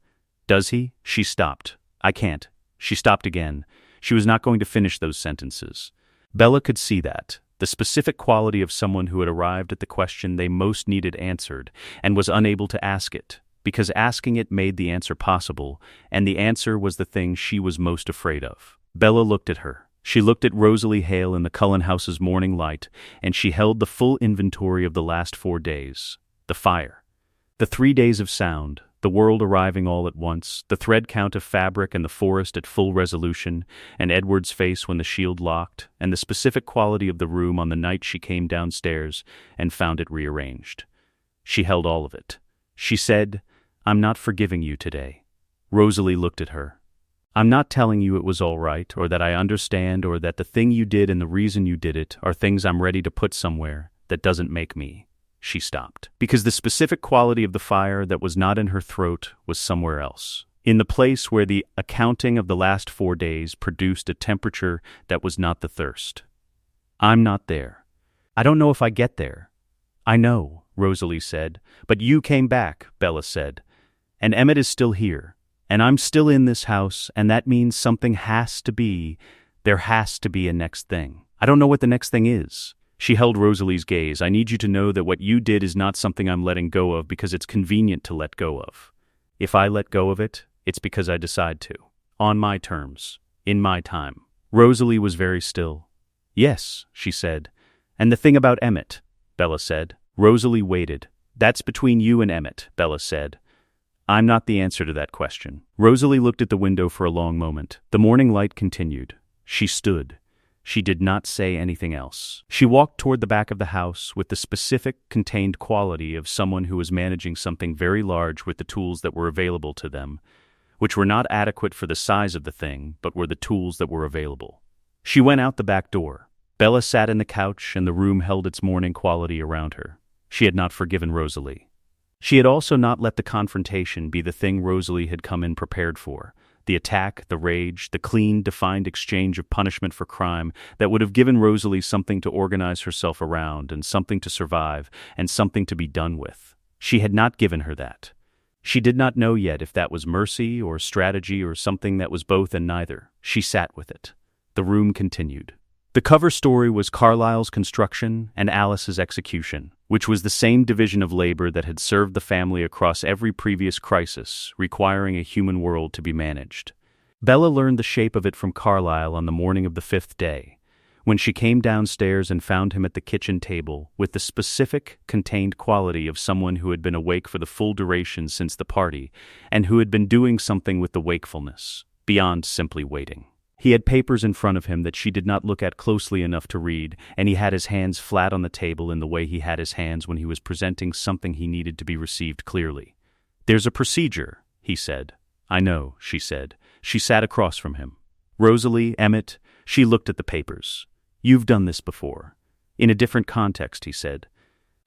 Does he? She stopped. I can't. She stopped again. She was not going to finish those sentences. Bella could see that, the specific quality of someone who had arrived at the question they most needed answered and was unable to ask it, because asking it made the answer possible, and the answer was the thing she was most afraid of. Bella looked at her. She looked at Rosalie Hale in the Cullen house's morning light, and she held the full inventory of the last 4 days. The fire. The 3 days of sound, the world arriving all at once, the thread count of fabric and the forest at full resolution, and Edward's face when the shield locked, and the specific quality of the room on the night she came downstairs and found it rearranged. She held all of it. She said, I'm not forgiving you today. Rosalie looked at her. I'm not telling you it was all right, or that I understand, or that the thing you did and the reason you did it are things I'm ready to put somewhere. That doesn't make me. She stopped. Because the specific quality of the fire that was not in her throat was somewhere else. In the place where the accounting of the last 4 days produced a temperature that was not the thirst. I'm not there. I don't know if I get there. I know, Rosalie said. But you came back, Bella said. And Emmett is still here. And I'm still in this house, and that means something has to be. There has to be a next thing. I don't know what the next thing is. She held Rosalie's gaze. I need you to know that what you did is not something I'm letting go of because it's convenient to let go of. If I let go of it, it's because I decide to. On my terms. In my time. Rosalie was very still. Yes, she said. And the thing about Emmett, Bella said. Rosalie waited. That's between you and Emmett, Bella said. I'm not the answer to that question. Rosalie looked at the window for a long moment. The morning light continued. She stood. She did not say anything else. She walked toward the back of the house with the specific, contained quality of someone who was managing something very large with the tools that were available to them, which were not adequate for the size of the thing, but were the tools that were available. She went out the back door. Bella sat in the couch, and the room held its morning quality around her. She had not forgiven Rosalie. She had also not let the confrontation be the thing Rosalie had come in prepared for, the attack, the rage, the clean, defined exchange of punishment for crime that would have given Rosalie something to organize herself around and something to survive and something to be done with. She had not given her that. She did not know yet if that was mercy or strategy or something that was both and neither. She sat with it. The room continued. The cover story was Carlisle's construction and Alice's execution, which was the same division of labor that had served the family across every previous crisis, requiring a human world to be managed. Bella learned the shape of it from Carlisle on the morning of the 5th day, when she came downstairs and found him at the kitchen table with the specific, contained quality of someone who had been awake for the full duration since the party and who had been doing something with the wakefulness, beyond simply waiting. He had papers in front of him that she did not look at closely enough to read, and he had his hands flat on the table in the way he had his hands when he was presenting something he needed to be received clearly. There's a procedure, he said. I know, she said. She sat across from him. Rosalie, Emmett, she looked at the papers. You've done this before. In a different context, he said.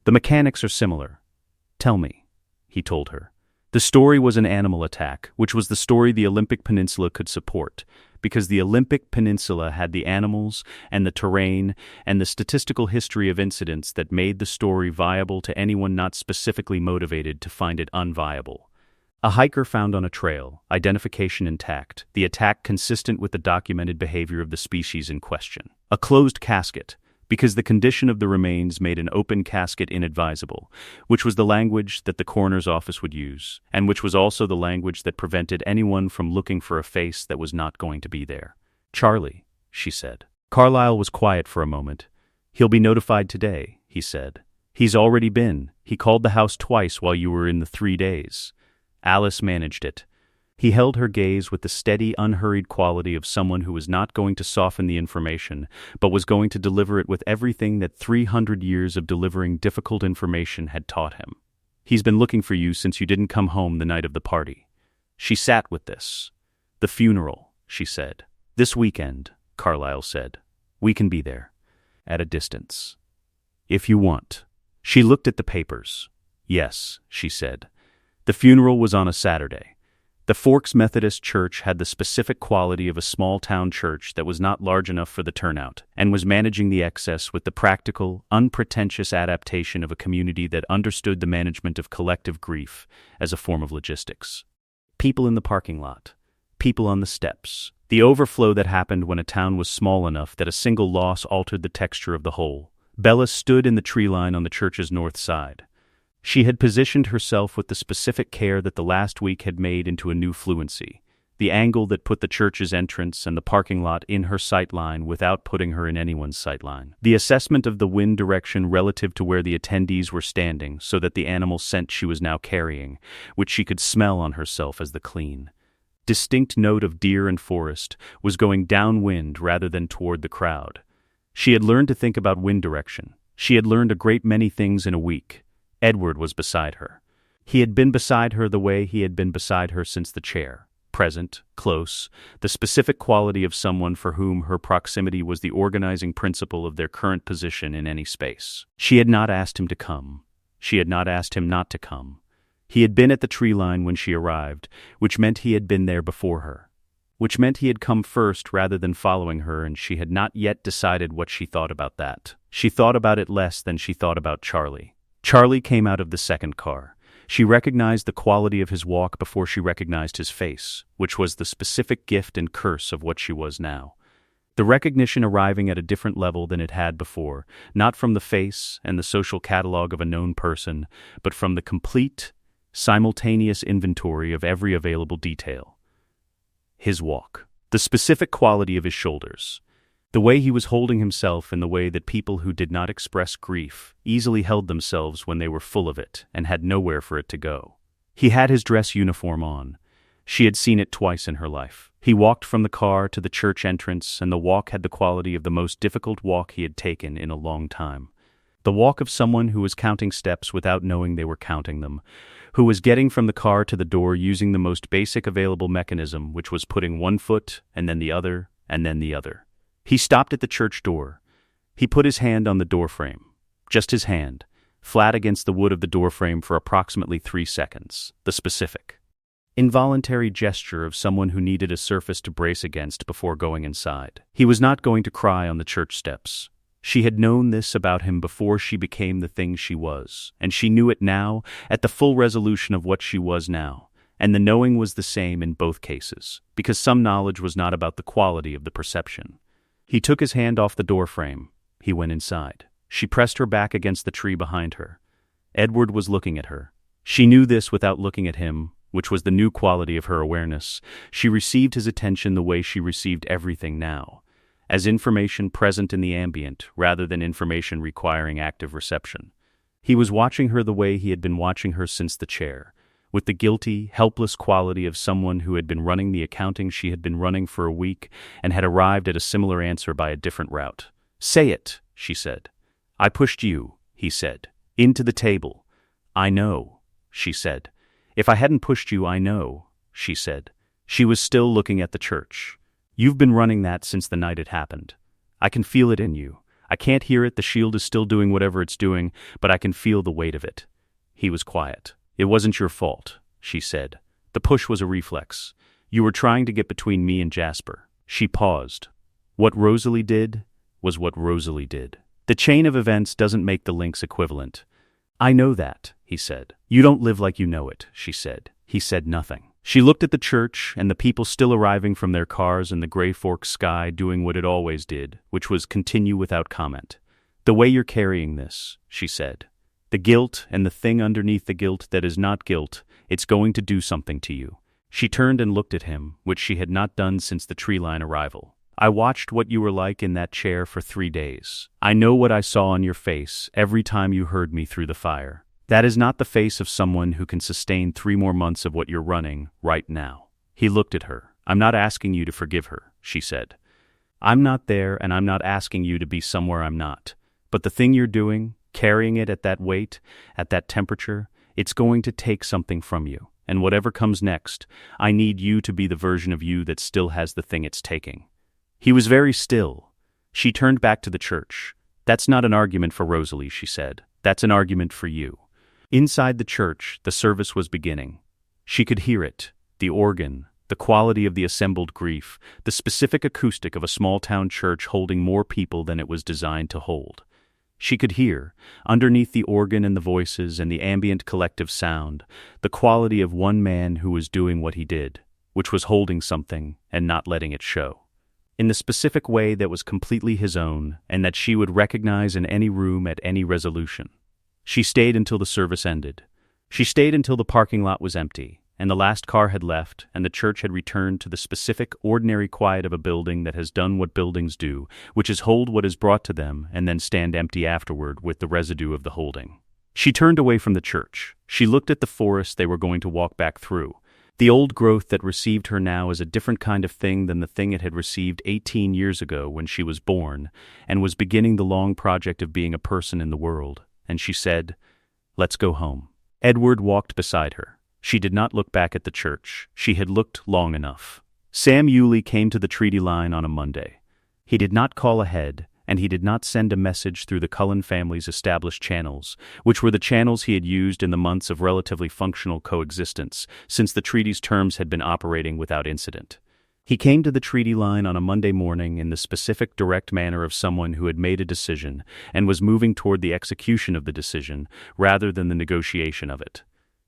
The mechanics are similar. Tell me, he told her. The story was an animal attack, which was the story the Olympic Peninsula could support, because the Olympic Peninsula had the animals and the terrain and the statistical history of incidents that made the story viable to anyone not specifically motivated to find it unviable. A hiker found on a trail, identification intact, the attack consistent with the documented behavior of the species in question. A closed casket, because the condition of the remains made an open casket inadvisable, which was the language that the coroner's office would use, and which was also the language that prevented anyone from looking for a face that was not going to be there. Charlie, she said. Carlisle was quiet for a moment. He'll be notified today, he said. He's already been. He called the house twice while you were in the 3 days. Alice managed it. He held her gaze with the steady, unhurried quality of someone who was not going to soften the information, but was going to deliver it with everything that 300 years of delivering difficult information had taught him. He's been looking for you since you didn't come home the night of the party. She sat with this. The funeral, she said. This weekend, Carlisle said. We can be there. At a distance. If you want. She looked at the papers. Yes, she said. The funeral was on a Saturday. The Forks Methodist Church had the specific quality of a small-town church that was not large enough for the turnout, and was managing the excess with the practical, unpretentious adaptation of a community that understood the management of collective grief as a form of logistics. People in the parking lot. People on the steps. The overflow that happened when a town was small enough that a single loss altered the texture of the whole. Bella stood in the tree line on the church's north side. She had positioned herself with the specific care that the last week had made into a new fluency, the angle that put the church's entrance and the parking lot in her sight line without putting her in anyone's sight line. The assessment of the wind direction relative to where the attendees were standing so that the animal scent she was now carrying, which she could smell on herself as the clean, distinct note of deer and forest, was going downwind rather than toward the crowd. She had learned to think about wind direction. She had learned a great many things in a week. Edward was beside her. He had been beside her the way he had been beside her since the chair. Present, close, the specific quality of someone for whom her proximity was the organizing principle of their current position in any space. She had not asked him to come. She had not asked him not to come. He had been at the tree line when she arrived, which meant he had been there before her. Which meant he had come first rather than following her, and she had not yet decided what she thought about that. She thought about it less than she thought about Charlie. Charlie came out of the second car. She recognized the quality of his walk before she recognized his face, which was the specific gift and curse of what she was now. The recognition arriving at a different level than it had before, not from the face and the social catalog of a known person, but from the complete, simultaneous inventory of every available detail. His walk. The specific quality of his shoulders. The way he was holding himself in the way that people who did not express grief easily held themselves when they were full of it and had nowhere for it to go. He had his dress uniform on. She had seen it twice in her life. He walked from the car to the church entrance, and the walk had the quality of the most difficult walk he had taken in a long time. The walk of someone who was counting steps without knowing they were counting them, who was getting from the car to the door using the most basic available mechanism, which was putting one foot and then the other and then the other. He stopped at the church door. He put his hand on the doorframe, just his hand, flat against the wood of the doorframe for approximately 3 seconds, the specific, involuntary gesture of someone who needed a surface to brace against before going inside. He was not going to cry on the church steps. She had known this about him before she became the thing she was, and she knew it now at the full resolution of what she was now, and the knowing was the same in both cases, because some knowledge was not about the quality of the perception. He took his hand off the doorframe. He went inside. She pressed her back against the tree behind her. Edward was looking at her. She knew this without looking at him, which was the new quality of her awareness. She received his attention the way she received everything now, as information present in the ambient rather than information requiring active reception. He was watching her the way he had been watching her since the chair, with the guilty, helpless quality of someone who had been running the accounting she had been running for a week and had arrived at a similar answer by a different route. "Say it," she said. "I pushed you," he said, "into the table." "I know," she said. "If I hadn't pushed you, I know," she said. She was still looking at the church. "You've been running that since the night it happened. I can feel it in you. I can't hear it, the shield is still doing whatever it's doing, but I can feel the weight of it." He was quiet. "It wasn't your fault," she said. "The push was a reflex. You were trying to get between me and Jasper." She paused. What Rosalie did was what Rosalie did. The chain of events doesn't make the links equivalent. "I know that," he said. "You don't live like you know it," she said. He said nothing. She looked at the church and the people still arriving from their cars in the gray fork sky doing what it always did, which was continue without comment. "The way you're carrying this," she said. "The guilt and the thing underneath the guilt that is not guilt, it's going to do something to you." She turned and looked at him, which she had not done since the tree line arrival. "I watched what you were like in that chair for 3 days. I know what I saw on your face every time you heard me through the fire. That is not the face of someone who can sustain 3 more months of what you're running right now." He looked at her. "I'm not asking you to forgive her," she said. "I'm not there, and I'm not asking you to be somewhere I'm not. But the thing you're doing, carrying it at that weight, at that temperature, it's going to take something from you. And whatever comes next, I need you to be the version of you that still has the thing it's taking." He was very still. She turned back to the church. "That's not an argument for Rosalie," she said. "That's an argument for you." Inside the church, the service was beginning. She could hear it, the organ, the quality of the assembled grief, the specific acoustic of a small-town church holding more people than it was designed to hold. She could hear, underneath the organ and the voices and the ambient collective sound, the quality of one man who was doing what he did, which was holding something and not letting it show, in the specific way that was completely his own and that she would recognize in any room at any resolution. She stayed until the service ended. She stayed until the parking lot was empty, and the last car had left, and the church had returned to the specific, ordinary quiet of a building that has done what buildings do, which is hold what is brought to them and then stand empty afterward with the residue of the holding. She turned away from the church. She looked at the forest they were going to walk back through. The old growth that received her now as a different kind of thing than the thing it had received 18 years ago when she was born, and was beginning the long project of being a person in the world. And she said, "Let's go home." Edward walked beside her. She did not look back at the church. She had looked long enough. Sam Yulee came to the treaty line on a Monday. He did not call ahead, and he did not send a message through the Cullen family's established channels, which were the channels he had used in the months of relatively functional coexistence, since the treaty's terms had been operating without incident. He came to the treaty line on a Monday morning in the specific direct manner of someone who had made a decision and was moving toward the execution of the decision rather than the negotiation of it.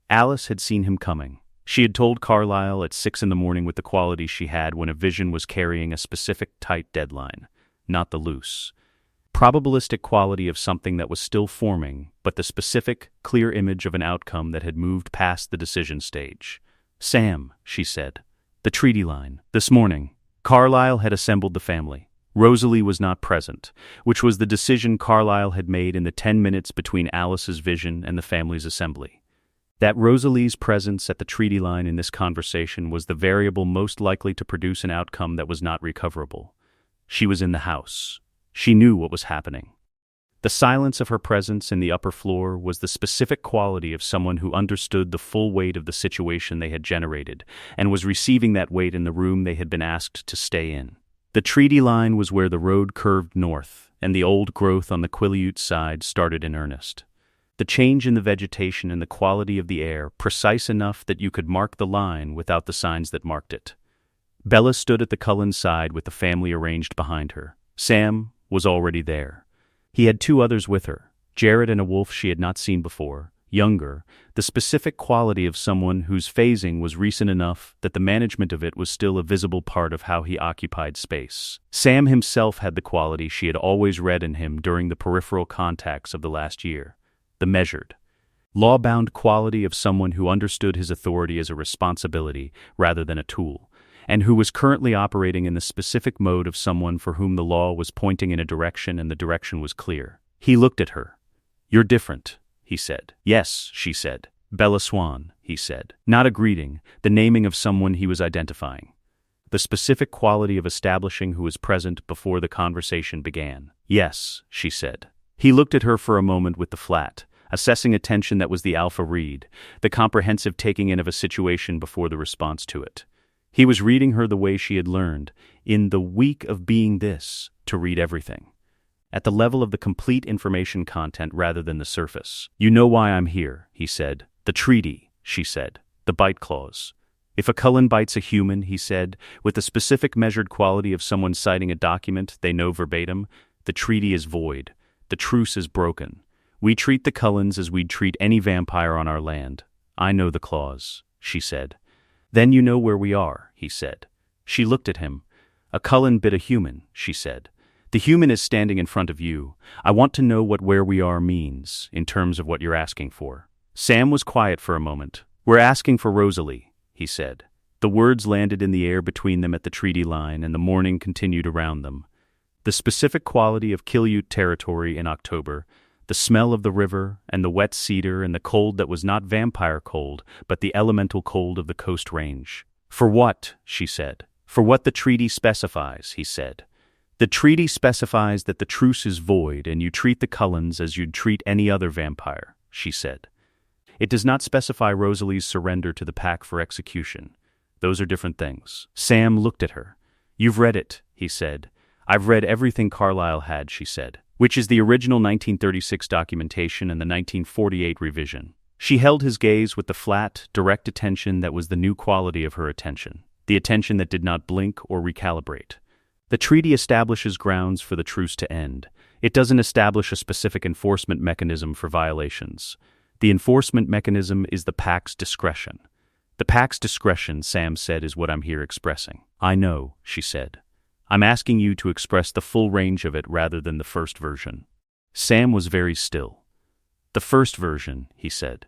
Alice had seen him coming. She had told Carlyle at 6 a.m. with the quality she had when a vision was carrying a specific tight deadline, not the loose, probabilistic quality of something that was still forming, but the specific, clear image of an outcome that had moved past the decision stage. "Sam," she said. "The treaty line. This morning." Carlyle had assembled the family. Rosalie was not present, which was the decision Carlyle had made in the 10 minutes between Alice's vision and the family's assembly. That Rosalie's presence at the treaty line in this conversation was the variable most likely to produce an outcome that was not recoverable. She was in the house. She knew what was happening. The silence of her presence in the upper floor was the specific quality of someone who understood the full weight of the situation they had generated, and was receiving that weight in the room they had been asked to stay in. The treaty line was where the road curved north, and the old growth on the Quileute side started in earnest. The change in the vegetation and the quality of the air, precise enough that you could mark the line without the signs that marked it. Bella stood at the Cullen side with the family arranged behind her. Sam was already there. He had 2 others with her, Jared and a wolf she had not seen before, younger, the specific quality of someone whose phasing was recent enough that the management of it was still a visible part of how he occupied space. Sam himself had the quality she had always read in him during the peripheral contacts of the last year, the measured, law-bound quality of someone who understood his authority as a responsibility rather than a tool, and who was currently operating in the specific mode of someone for whom the law was pointing in a direction and the direction was clear. He looked at her. "You're different," he said. "Yes," she said. "Bella Swan," he said. Not a greeting, the naming of someone he was identifying. The specific quality of establishing who was present before the conversation began. "Yes," she said. He looked at her for a moment with the flat, assessing a tension that was the alpha read, the comprehensive taking in of a situation before the response to it. He was reading her the way she had learned, in the week of being this, to read everything. At the level of the complete information content rather than the surface. "You know why I'm here," he said. "The treaty," she said. "The bite clause." "If a Cullen bites a human," he said, with the specific measured quality of someone citing a document they know verbatim, "the treaty is void. The truce is broken. We treat the Cullens as we'd treat any vampire on our land. I know the clause," she said. "Then you know where we are," he said. She looked at him. "A Cullen bit a human," she said. "The human is standing in front of you. I want to know what where we are means, in terms of what you're asking for." Sam was quiet for a moment. "We're asking for Rosalie," he said. The words landed in the air between them at the treaty line, and the morning continued around them. The specific quality of Quileute territory in October, the smell of the river, and the wet cedar, and the cold that was not vampire cold, but the elemental cold of the coast range. "For what?" she said. "For what the treaty specifies," he said. "The treaty specifies that the truce is void and you treat the Cullens as you'd treat any other vampire," she said. "It does not specify Rosalie's surrender to the pack for execution. Those are different things." Sam looked at her. "You've read it," he said. "I've read everything Carlyle had," she said. "Which is the original 1936 documentation and the 1948 revision." She held his gaze with the flat, direct attention that was the new quality of her attention, the attention that did not blink or recalibrate. The treaty establishes grounds for the truce to end. It doesn't establish a specific enforcement mechanism for violations. The enforcement mechanism is the Pact's discretion. The Pact's discretion, Sam said, is what I'm here expressing. I know, she said. I'm asking you to express the full range of it rather than the first version. Sam was very still. The first version, he said.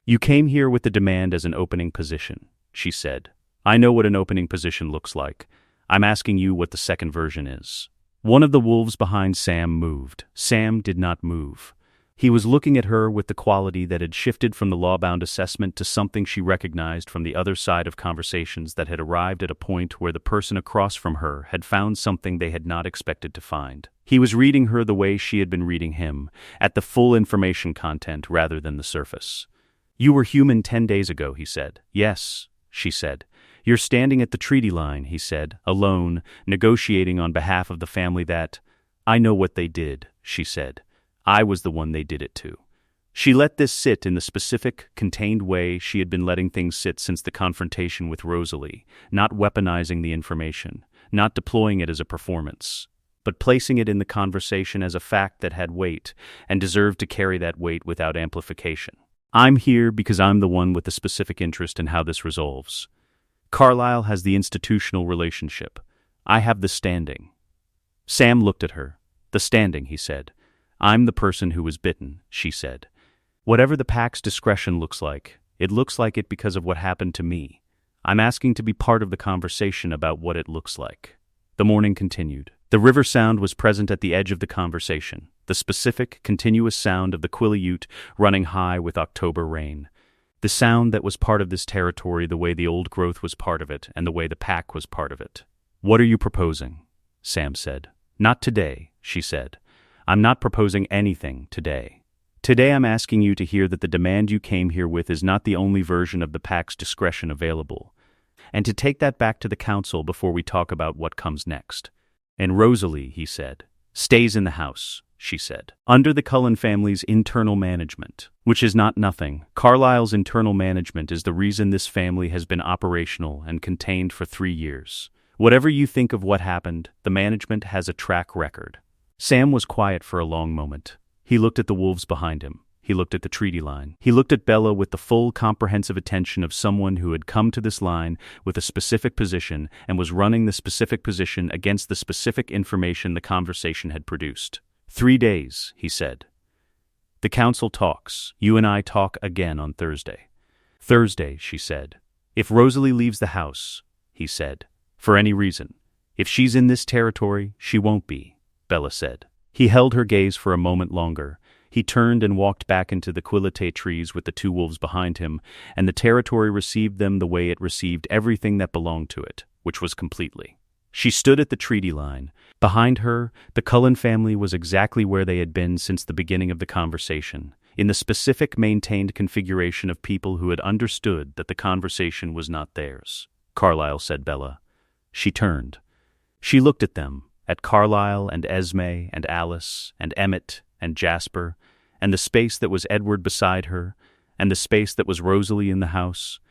You came here with the demand as an opening position, she said. I know what an opening position looks like. I'm asking you what the second version is. One of the wolves behind Sam moved. Sam did not move. He was looking at her with the quality that had shifted from the law-bound assessment to something she recognized from the other side of conversations that had arrived at a point where the person across from her had found something they had not expected to find. He was reading her the way she had been reading him, at the full information content rather than the surface. You were human 10 days ago, he said. Yes, she said. You're standing at the treaty line, he said, alone, negotiating on behalf of the family that… I know what they did, she said. I was the one they did it to. She let this sit in the specific, contained way she had been letting things sit since the confrontation with Rosalie, not weaponizing the information, not deploying it as a performance, but placing it in the conversation as a fact that had weight and deserved to carry that weight without amplification. I'm here because I'm the one with the specific interest in how this resolves. Carlyle has the institutional relationship. I have the standing. Sam looked at her. The standing, he said. I'm the person who was bitten, she said. Whatever the Pact's discretion looks like, it looks like it because of what happened to me. I'm asking to be part of the conversation about what it looks like. The morning continued. The river sound was present at the edge of the conversation, the specific, continuous sound of the Quileute running high with October rain. The sound that was part of this territory the way the old growth was part of it and the way the Pack was part of it. What are you proposing? Sam said. Not today, she said. I'm not proposing anything today. Today I'm asking you to hear that the demand you came here with is not the only version of the Pact's discretion available, and to take that back to the council before we talk about what comes next. And Rosalie, he said, stays in the house, she said, under the Cullen family's internal management, which is not nothing. Carlyle's internal management is the reason this family has been operational and contained for 3 years. Whatever you think of what happened, the management has a track record. Sam was quiet for a long moment. He looked at the wolves behind him. He looked at the treaty line. He looked at Bella with the full, comprehensive attention of someone who had come to this line with a specific position and was running the specific position against the specific information the conversation had produced. 3 days, he said. The council talks. You and I talk again on Thursday. Thursday, she said. If Rosalie leaves the house, he said, for any reason. If she's in this territory, she won't be. Bella said. He held her gaze for a moment longer. He turned and walked back into the Quileute trees with the 2 wolves behind him, and the territory received them the way it received everything that belonged to it, which was completely. She stood at the treaty line. Behind her, the Cullen family was exactly where they had been since the beginning of the conversation, in the specific maintained configuration of people who had understood that the conversation was not theirs. Carlyle, said Bella. She turned. She looked at them. At Carlyle and Esme and Alice and Emmett and Jasper, and the space that was Edward beside her, and the space that was Rosalie in the house,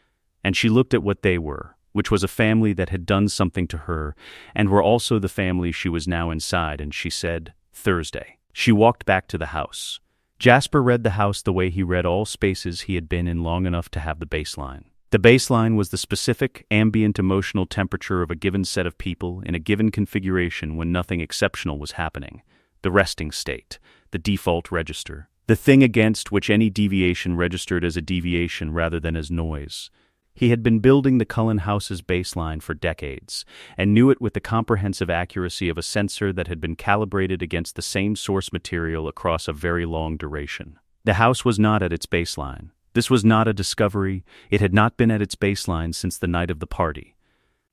and she looked at what they were, which was a family that had done something to her, and were also the family she was now inside, and she said, Thursday. She walked back to the house. Jasper read the house the way he read all spaces he had been in long enough to have the baseline. The baseline was the specific, ambient emotional temperature of a given set of people in a given configuration when nothing exceptional was happening. The resting state, the default register, the thing against which any deviation registered as a deviation rather than as noise. He had been building the Cullen house's baseline for decades, and knew it with the comprehensive accuracy of a sensor that had been calibrated against the same source material across a very long duration. The house was not at its baseline. This was not a discovery. It had not been at its baseline since the night of the party.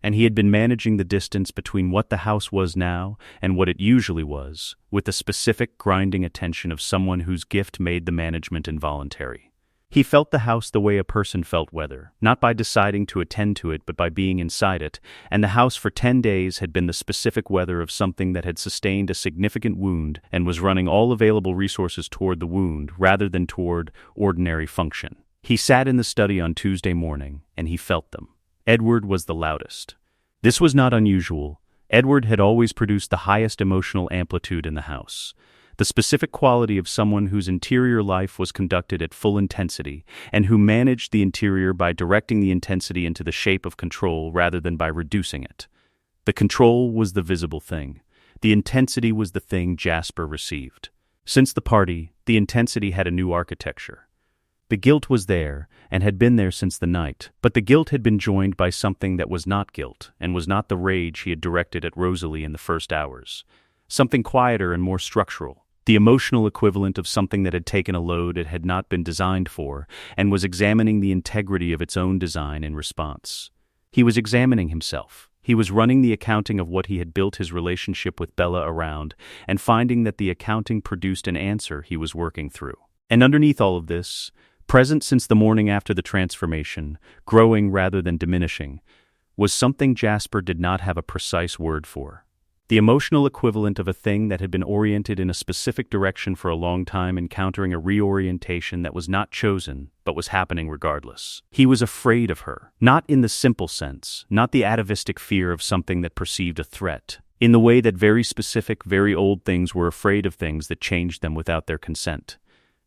And he had been managing the distance between what the house was now and what it usually was, with the specific grinding attention of someone whose gift made the management involuntary. He felt the house the way a person felt weather, not by deciding to attend to it but by being inside it, and the house for 10 days had been the specific weather of something that had sustained a significant wound and was running all available resources toward the wound rather than toward ordinary function. He sat in the study on Tuesday morning, and he felt them. Edward was the loudest. This was not unusual. Edward had always produced the highest emotional amplitude in the house. The specific quality of someone whose interior life was conducted at full intensity, and who managed the interior by directing the intensity into the shape of control rather than by reducing it. The control was the visible thing. The intensity was the thing Jasper received. Since the party, the intensity had a new architecture. The guilt was there, and had been there since the night, but the guilt had been joined by something that was not guilt, and was not the rage he had directed at Rosalie in the first hours. Something quieter and more structural, the emotional equivalent of something that had taken a load it had not been designed for, and was examining the integrity of its own design in response. He was examining himself. He was running the accounting of what he had built his relationship with Bella around, and finding that the accounting produced an answer he was working through. And underneath all of this, present since the morning after the transformation, growing rather than diminishing, was something Jasper did not have a precise word for. The emotional equivalent of a thing that had been oriented in a specific direction for a long time encountering a reorientation that was not chosen, but was happening regardless. He was afraid of her, not in the simple sense, not the atavistic fear of something that perceived a threat, in the way that very specific, very old things were afraid of things that changed them without their consent.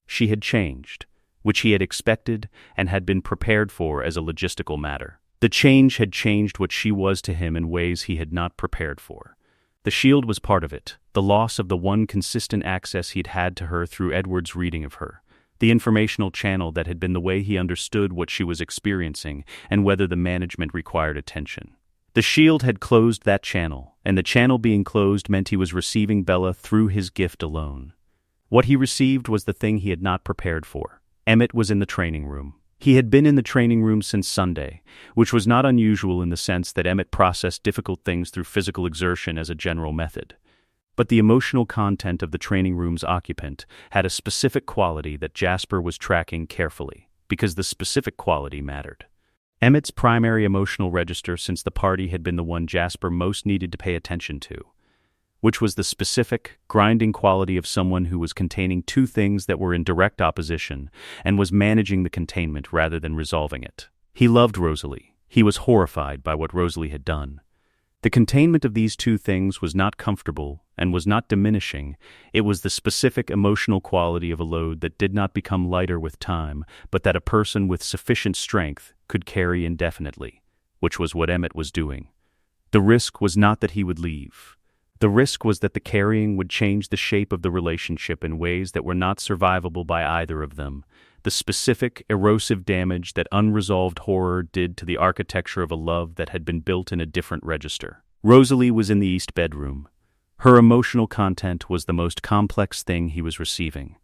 She had changed, which he had expected and had been prepared for as a logistical matter. The change had changed what she was to him in ways he had not prepared for. The shield was part of it, the loss of the one consistent access he'd had to her through Edward's reading of her, the informational channel that had been the way he understood what she was experiencing and whether the management required attention. The shield had closed that channel, and the channel being closed meant he was receiving Bella through his gift alone. What he received was the thing he had not prepared for. Emmett was in the training room. He had been in the training room since Sunday, which was not unusual in the sense that Emmett processed difficult things through physical exertion as a general method. But the emotional content of the training room's occupant had a specific quality that Jasper was tracking carefully, because the specific quality mattered. Emmett's primary emotional register since the party had been the one Jasper most needed to pay attention to, which was the specific, grinding quality of someone who was containing two things that were in direct opposition and was managing the containment rather than resolving it. He loved Rosalie. He was horrified by what Rosalie had done. The containment of these two things was not comfortable and was not diminishing. It was the specific emotional quality of a load that did not become lighter with time, but that a person with sufficient strength could carry indefinitely, which was what Emmett was doing. The risk was not that he would leave. The risk was that the carrying would change the shape of the relationship in ways that were not survivable by either of them. The specific, erosive damage that unresolved horror did to the architecture of a love that had been built in a different register. Rosalie was in the east bedroom. Her emotional content was the most complex thing he was receiving,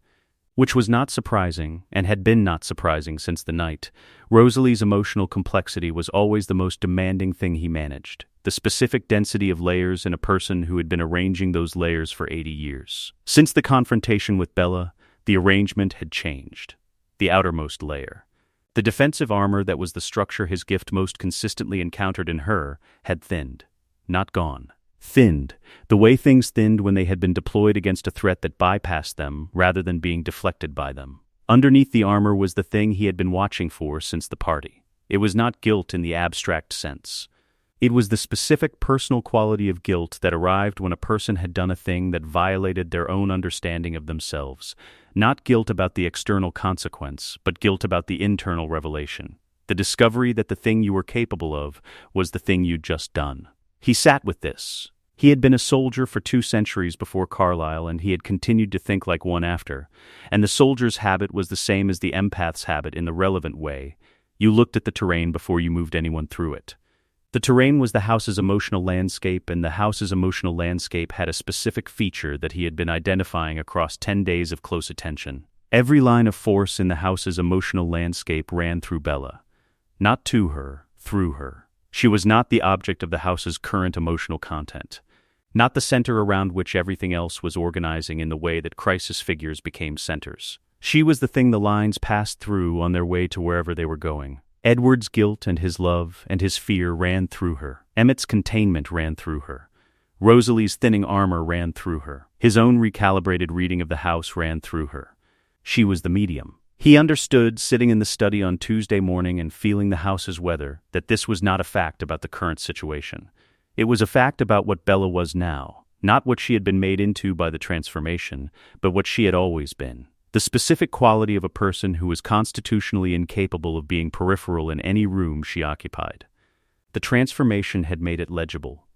which was not surprising and had been not surprising since the night. Rosalie's emotional complexity was always the most demanding thing he managed. The specific density of layers in a person who had been arranging those layers for 80 years. Since the confrontation with Bella, the arrangement had changed. The outermost layer. The defensive armor that was the structure his gift most consistently encountered in her had thinned, not gone. Thinned, the way things thinned when they had been deployed against a threat that bypassed them rather than being deflected by them. Underneath the armor was the thing he had been watching for since the party. It was not guilt in the abstract sense. It was the specific personal quality of guilt that arrived when a person had done a thing that violated their own understanding of themselves. Not guilt about the external consequence, but guilt about the internal revelation. The discovery that the thing you were capable of was the thing you'd just done. He sat with this. He had been a soldier for 2 centuries before Carlisle, and he had continued to think like one after. And the soldier's habit was the same as the empath's habit in the relevant way. You looked at the terrain before you moved anyone through it. The terrain was the house's emotional landscape, and the house's emotional landscape had a specific feature that he had been identifying across 10 days of close attention. Every line of force in the house's emotional landscape ran through Bella. Not to her, through her. She was not the object of the house's current emotional content. Not the center around which everything else was organizing in the way that crisis figures became centers. She was the thing the lines passed through on their way to wherever they were going. Edward's guilt and his love and his fear ran through her. Emmett's containment ran through her. Rosalie's thinning armor ran through her. His own recalibrated reading of the house ran through her. She was the medium. He understood, sitting in the study on Tuesday morning and feeling the house's weather, that this was not a fact about the current situation. It was a fact about what Bella was now, not what she had been made into by the transformation, but what she had always been. The specific quality of a person who was constitutionally incapable of being peripheral in any room she occupied. The transformation had made it legible.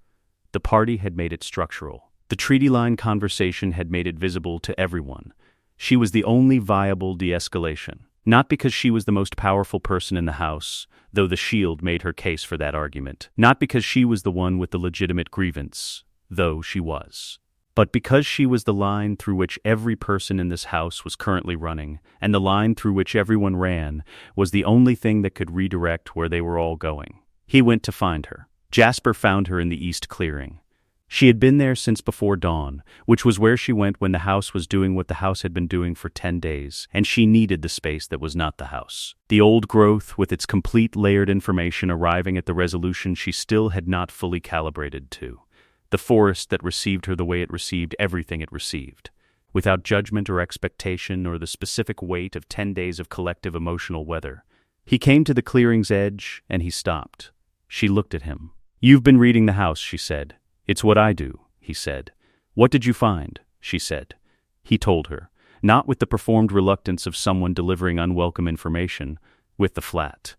The party had made it structural. The treaty line conversation had made it visible to everyone. She was the only viable de-escalation. Not because she was the most powerful person in the house, though the shield made her case for that argument. Not because she was the one with the legitimate grievance, though she was. But because she was the line through which every person in this house was currently running, and the line through which everyone ran was the only thing that could redirect where they were all going. He went to find her. Jasper found her in the east clearing. She had been there since before dawn, which was where she went when the house was doing what the house had been doing for 10 days, and she needed the space that was not the house. The old growth, with its complete layered information arriving at the resolution she still had not fully calibrated to. The forest that received her the way it received everything it received, without judgment or expectation or the specific weight of 10 days of collective emotional weather. He came to the clearing's edge, and he stopped. She looked at him. "You've been reading the house," she said. "It's what I do," he said. "What did you find?" she said. He told her, not with the performed reluctance of someone delivering unwelcome information, with the flat,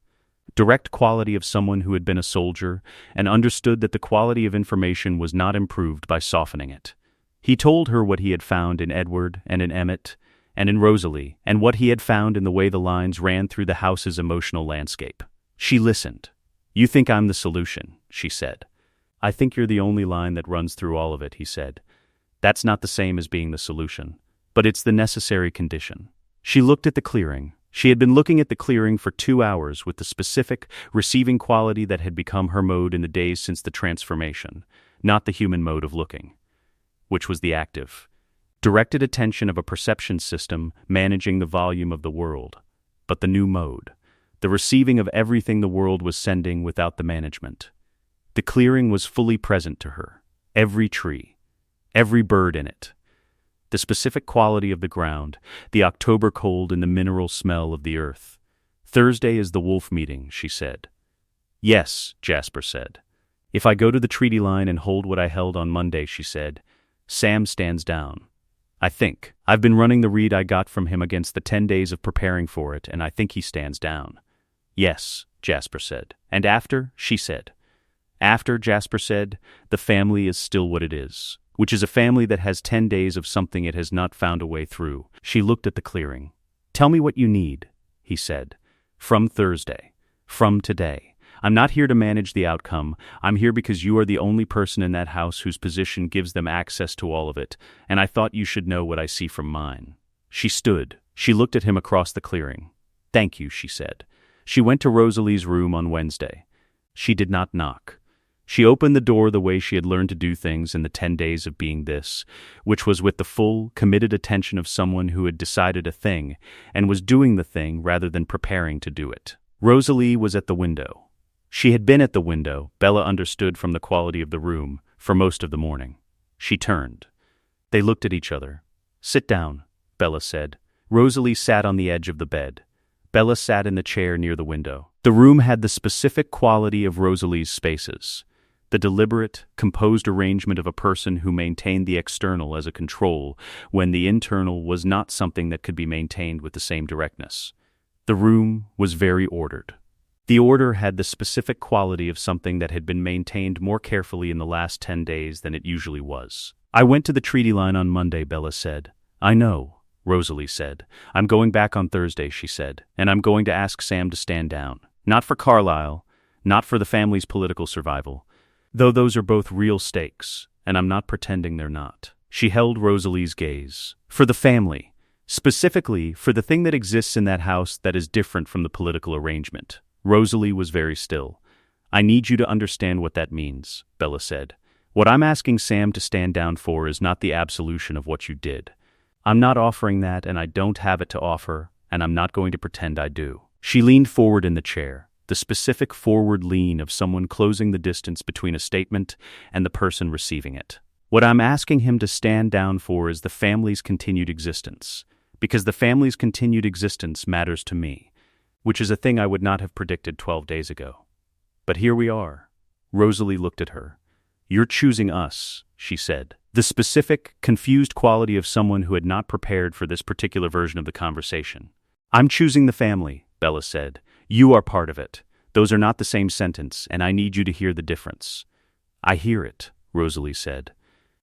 direct quality of someone who had been a soldier and understood that the quality of information was not improved by softening it. He told her what he had found in Edward and in Emmett and in Rosalie, and what he had found in the way the lines ran through the house's emotional landscape. She listened. "You think I'm the solution," she said. "I think you're the only line that runs through all of it," he said. "That's not the same as being the solution, but it's the necessary condition." She looked at the clearing. She had been looking at the clearing for 2 hours with the specific, receiving quality that had become her mode in the days since the transformation, not the human mode of looking, which was the active, directed attention of a perception system managing the volume of the world, but the new mode, the receiving of everything the world was sending without the management. The clearing was fully present to her, every tree, every bird in it. The specific quality of the ground, the October cold and the mineral smell of the earth. "Thursday is the wolf meeting," she said. "Yes," Jasper said. "If I go to the treaty line and hold what I held on Monday," she said, "Sam stands down. I think. I've been running the read I got from him against the 10 days of preparing for it, and I think he stands down." "Yes," Jasper said. "And after?" she said. "After," Jasper said, "the family is still what it is, which is a family that has 10 days of something it has not found a way through." She looked at the clearing. "Tell me what you need," he said. "From Thursday. From today. I'm not here to manage the outcome. I'm here because you are the only person in that house whose position gives them access to all of it, and I thought you should know what I see from mine." She stood. She looked at him across the clearing. "Thank you," she said. She went to Rosalie's room on Wednesday. She did not knock. She opened the door the way she had learned to do things in the 10 days of being this, which was with the full, committed attention of someone who had decided a thing and was doing the thing rather than preparing to do it. Rosalie was at the window. She had been at the window, Bella understood from the quality of the room, for most of the morning. She turned. They looked at each other. "Sit down," Bella said. Rosalie sat on the edge of the bed. Bella sat in the chair near the window. The room had the specific quality of Rosalie's spaces. The deliberate, composed arrangement of a person who maintained the external as a control when the internal was not something that could be maintained with the same directness. The room was very ordered. The order had the specific quality of something that had been maintained more carefully in the last 10 days than it usually was. "I went to the treaty line on Monday," Bella said. "I know," Rosalie said. "I'm going back on Thursday," she said, "and I'm going to ask Sam to stand down. Not for Carlisle, not for the family's political survival, though those are both real stakes, and I'm not pretending they're not." She held Rosalie's gaze. "For the family. Specifically, for the thing that exists in that house that is different from the political arrangement." Rosalie was very still. "I need you to understand what that means," Bella said. "What I'm asking Sam to stand down for is not the absolution of what you did. I'm not offering that, and I don't have it to offer, and I'm not going to pretend I do." She leaned forward in the chair, the specific forward lean of someone closing the distance between a statement and the person receiving it. "What I'm asking him to stand down for is the family's continued existence. because the family's continued existence matters to me, which is a thing I would not have predicted 12 days ago. But here we are. Rosalie looked at her. You're choosing us, she said. The specific, confused quality of someone who had not prepared for this particular version of the conversation. I'm choosing the family, Bella said. You are part of it. Those are not the same sentence, and I need you to hear the difference. I hear it, Rosalie said.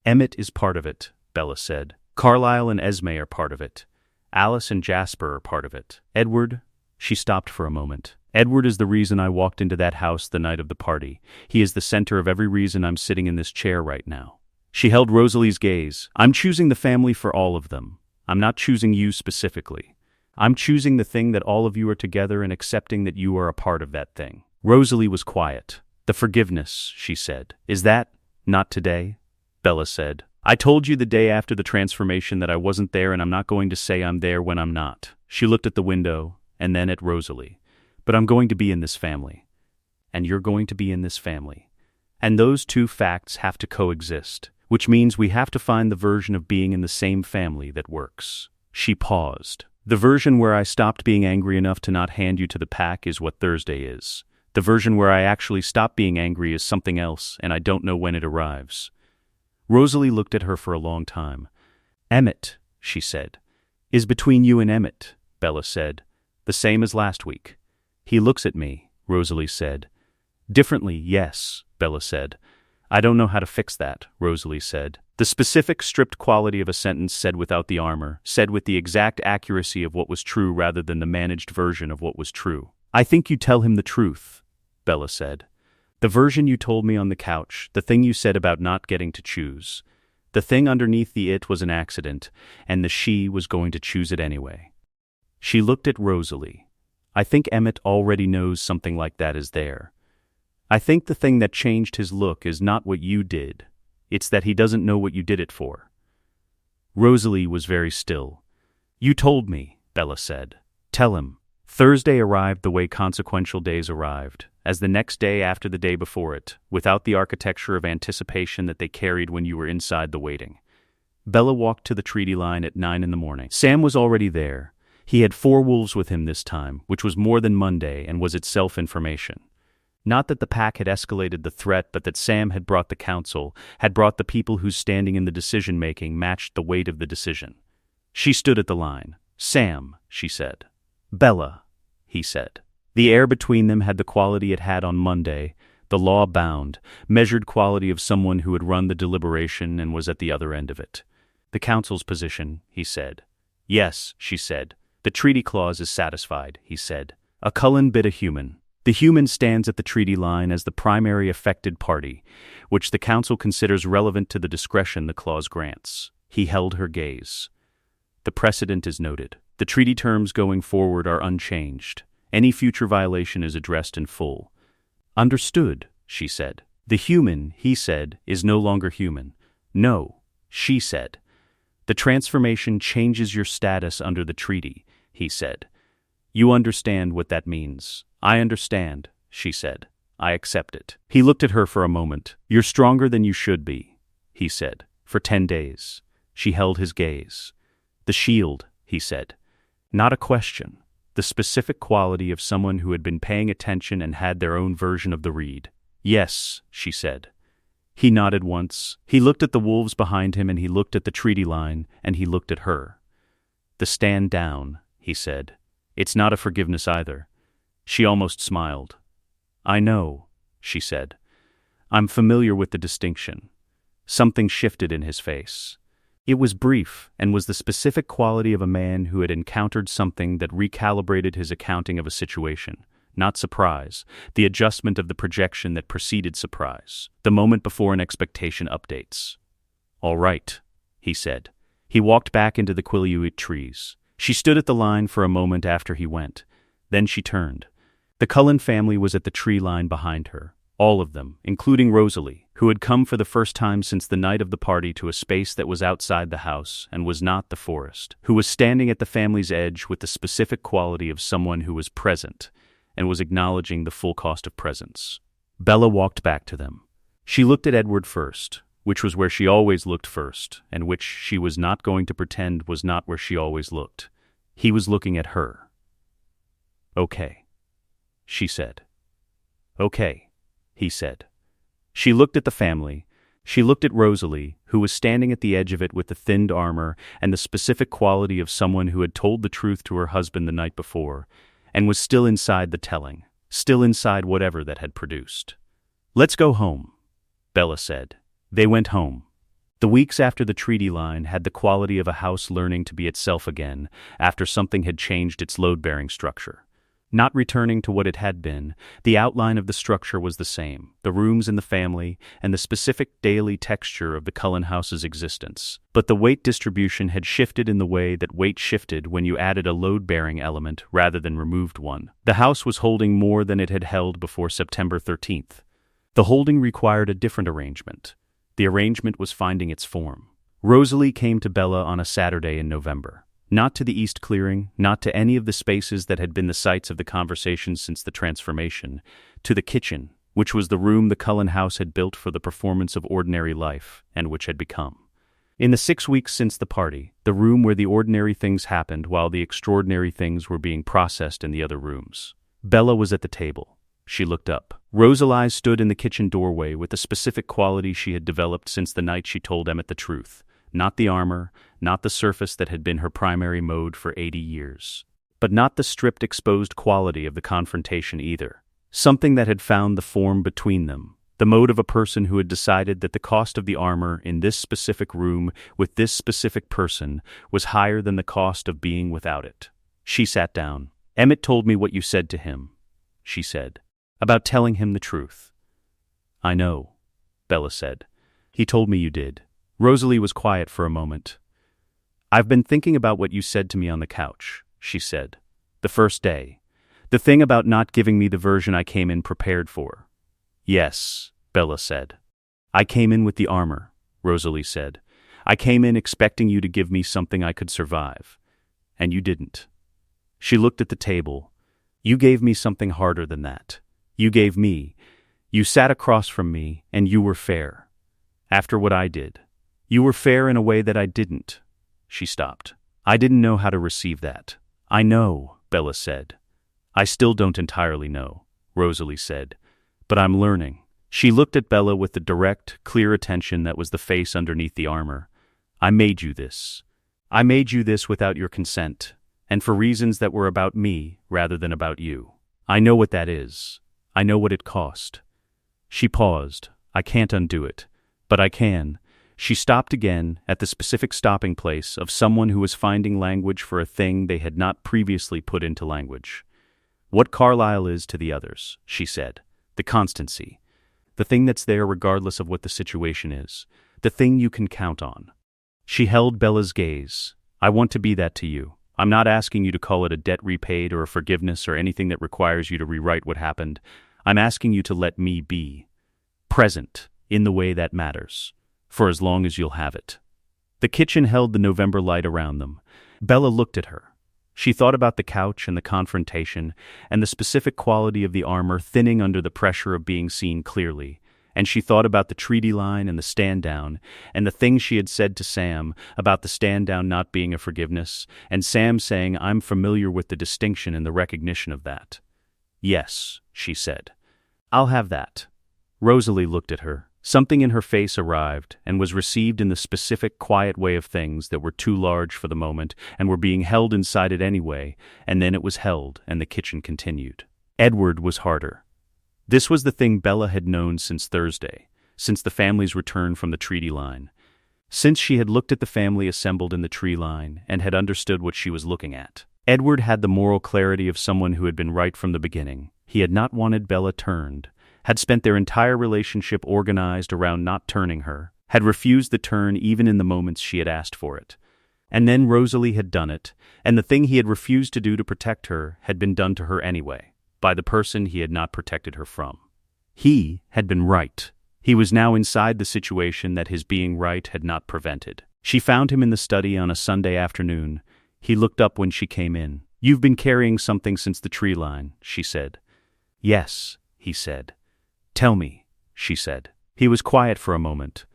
Emmett is part of it, Bella said. Carlisle and Esme are part of it. Alice and Jasper are part of it. Edward, she stopped for a moment. Edward is the reason I walked into that house the night of the party. He is the center of every reason I'm sitting in this chair right now. She held Rosalie's gaze. I'm choosing the family for all of them. I'm not choosing you specifically. I'm choosing the thing that all of you are together and accepting that you are a part of that thing. Rosalie was quiet. The forgiveness, she said. Is that not today? Bella said. I told you the day after the transformation that I wasn't there, and I'm not going to say I'm there when I'm not. She looked at the window and then at Rosalie. But I'm going to be in this family. And you're going to be in this family. And those two facts have to coexist, which means we have to find the version of being in the same family that works. She paused. The version where I stopped being angry enough to not hand you to the pack is what Thursday is. The version where I actually stop being angry is something else, and I don't know when it arrives. Rosalie looked at her for a long time. Emmett, she said. Is between you and Emmett, Bella said. The same as last week. He looks at me, Rosalie said. Differently, yes, Bella said. I don't know how to fix that, Rosalie said. The specific, stripped quality of a sentence said without the armor, said with the exact accuracy of what was true rather than the managed version of what was true. I think you tell him the truth, Bella said. The version you told me on the couch, the thing you said about not getting to choose. The thing underneath the it was an accident, and the she was going to choose it anyway. She looked at Rosalie. I think Emmett already knows something like that is there. I think the thing that changed his look is not what you did. It's that he doesn't know what you did it for. Rosalie was very still. You told me, Bella said. Tell him. Thursday arrived the way consequential days arrived, as the next day after the day before it, without the architecture of anticipation that they carried when you were inside the waiting. Bella walked to the treaty line at 9 a.m. Sam was already there. He had 4 wolves with him this time, which was more than Monday and was itself information. Not that the pack had escalated the threat, but that Sam had brought the council, had brought the people whose standing in the decision-making matched the weight of the decision. She stood at the line. Sam, she said. Bella, he said. The air between them had the quality it had on Monday, the law-bound, measured quality of someone who had run the deliberation and was at the other end of it. The council's position, he said. Yes, she said. The treaty clause is satisfied, he said. A Cullen bit a human. The human stands at the treaty line as the primary affected party, which the council considers relevant to the discretion the clause grants. He held her gaze. The precedent is noted. The treaty terms going forward are unchanged. Any future violation is addressed in full. Understood, she said. The human, he said, is no longer human. No, she said. The transformation changes your status under the treaty, he said. You understand what that means. I understand, she said. I accept it. He looked at her for a moment. You're stronger than you should be, he said. For 10 days. She held his gaze. The shield, he said. Not a question. The specific quality of someone who had been paying attention and had their own version of the read. Yes, she said. He nodded once. He looked at the wolves behind him, and he looked at the treaty line, and he looked at her. The stand down, he said. It's not a forgiveness either. She almost smiled. I know, she said. I'm familiar with the distinction. Something shifted in his face. It was brief, and was the specific quality of a man who had encountered something that recalibrated his accounting of a situation. Not surprise, the adjustment of the projection that preceded surprise, the moment before an expectation updates. All right, he said. He walked back into the Quileute trees. She stood at the line for a moment after he went. Then she turned. The Cullen family was at the tree line behind her. All of them, including Rosalie, who had come for the first time since the night of the party to a space that was outside the house and was not the forest, who was standing at the family's edge with the specific quality of someone who was present and was acknowledging the full cost of presence. Bella walked back to them. She looked at Edward first. which was where she always looked first, and which she was not going to pretend was not where she always looked. He was looking at her. "Okay," she said. "Okay," he said. She looked at the family. She looked at Rosalie, who was standing at the edge of it with the thinned armor and the specific quality of someone who had told the truth to her husband the night before, and was still inside the telling, still inside whatever that had produced. "Let's go home," Bella said. They went home. The weeks after the treaty line had the quality of a house learning to be itself again after something had changed its load-bearing structure. Not returning to what it had been, the outline of the structure was the same, the rooms in the family, and the specific daily texture of the Cullen house's existence. But the weight distribution had shifted in the way that weight shifted when you added a load-bearing element rather than removed one. The house was holding more than it had held before September 13th. The holding required a different arrangement. The arrangement was finding its form. Rosalie came to Bella on a Saturday in November. Not to the East Clearing, not to any of the spaces that had been the sites of the conversation since the transformation, to the kitchen, which was the room the Cullen house had built for the performance of ordinary life, and which had become. In the 6 weeks since the party, the room where the ordinary things happened while the extraordinary things were being processed in the other rooms. Bella was at the table. She looked up. Rosalie stood in the kitchen doorway with the specific quality she had developed since the night she told Emmett the truth. Not the armor, not the surface that had been her primary mode for 80 years. But not the stripped exposed quality of the confrontation either. Something that had found the form between them. The mode of a person who had decided that the cost of the armor in this specific room with this specific person was higher than the cost of being without it. She sat down. "Emmett told me what you said to him," she said. "About telling him the truth." "I know," Bella said. "He told me you did." Rosalie was quiet for a moment. "I've been thinking about what you said to me on the couch," she said. "The first day. The thing about not giving me the version I came in prepared for." "Yes," Bella said. "I came in with the armor," Rosalie said. "I came in expecting you to give me something I could survive. And you didn't." She looked at the table. "You gave me something harder than that. You sat across from me, and you were fair. After what I did. You were fair in a way that I didn't." She stopped. "I didn't know how to receive that." "I know," Bella said. "I still don't entirely know," Rosalie said. "But I'm learning." She looked at Bella with the direct, clear attention that was the face underneath the armor. "I made you this. I made you this without your consent, and for reasons that were about me rather than about you. I know what that is. I know what it cost." She paused. "I can't undo it. But I can." She stopped again at the specific stopping place of someone who was finding language for a thing they had not previously put into language. "What Carlyle is to the others," she said. "The constancy. The thing that's there regardless of what the situation is. The thing you can count on." She held Bella's gaze. "I want to be that to you. I'm not asking you to call it a debt repaid or a forgiveness or anything that requires you to rewrite what happened. I'm asking you to let me be present in the way that matters. For as long as you'll have it." The kitchen held the November light around them. Bella looked at her. She thought about the couch and the confrontation and the specific quality of the armor thinning under the pressure of being seen clearly, and she thought about the treaty line and the stand-down and the things she had said to Sam about the stand-down not being a forgiveness, and Sam saying, "I'm familiar with the distinction and the recognition of that." "Yes," she said. "I'll have that." Rosalie looked at her. Something in her face arrived and was received in the specific, quiet way of things that were too large for the moment and were being held inside it anyway, and then it was held and the kitchen continued. Edward was harder. This was the thing Bella had known since Thursday, since the family's return from the treaty line. Since she had looked at the family assembled in the tree line and had understood what she was looking at. Edward had the moral clarity of someone who had been right from the beginning. He had not wanted Bella turned, had spent their entire relationship organized around not turning her, had refused the turn even in the moments she had asked for it. And then Rosalie had done it, and the thing he had refused to do to protect her had been done to her anyway, by the person he had not protected her from. He had been right. He was now inside the situation that his being right had not prevented. She found him in the study on a Sunday afternoon. He looked up when she came in. "You've been carrying something since the tree line," she said. "Yes," he said. "Tell me," she said. He was quiet for a moment.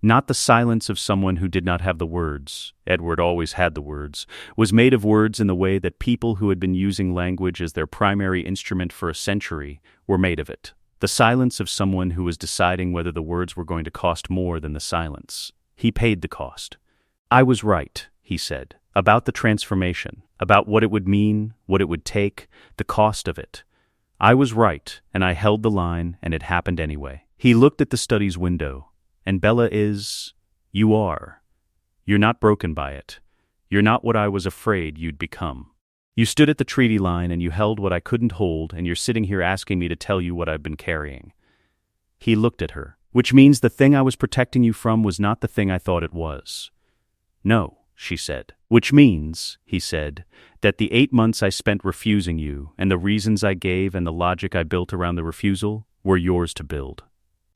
Not the silence of someone who did not have the words. Edward always had the words, was made of words in the way that people who had been using language as their primary instrument for a century were made of it. The silence of someone who was deciding whether the words were going to cost more than the silence. He paid the cost. I was right, he said, about the transformation, about what it would mean, what it would take, the cost of it. I was right, and I held the line, and it happened anyway. He looked at the study's window. And Bella is, you are. You're not broken by it. You're not what I was afraid you'd become. You stood at the treaty line and you held what I couldn't hold, and you're sitting here asking me to tell you what I've been carrying. He looked at her, which means the thing I was protecting you from was not the thing I thought it was. No, she said. Which means, he said, that the 8 months I spent refusing you, and the reasons I gave and the logic I built around the refusal, were yours to build.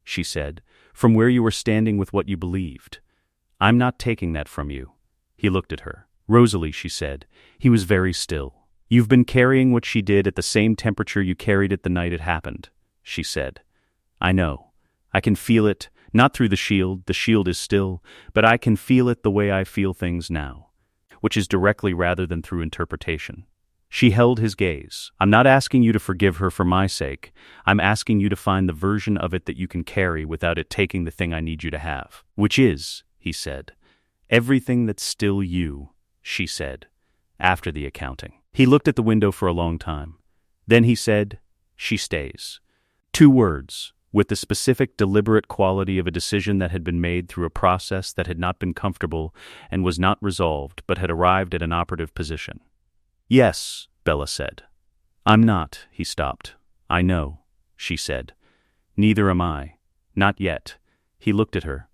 She said, from where you were standing with what you believed. I'm not taking that from you. He looked at her. Rosalie, she said. He was very still. You've been carrying what she did at the same temperature you carried it the night it happened, she said. I know. I can feel it, not through the shield is still, but I can feel it the way I feel things now, which is directly rather than through interpretation. She held his gaze. I'm not asking you to forgive her for my sake. I'm asking you to find the version of it that you can carry without it taking the thing I need you to have. Which is, he said, everything that's still you, she said, after the accounting. He looked at the window for a long time. Then he said, she stays. 2 words, with the specific deliberate quality of a decision that had been made through a process that had not been comfortable and was not resolved but had arrived at an operative position. Yes, Bella said. I'm not, he stopped. I know, she said. Neither am I. Not yet. He looked at her.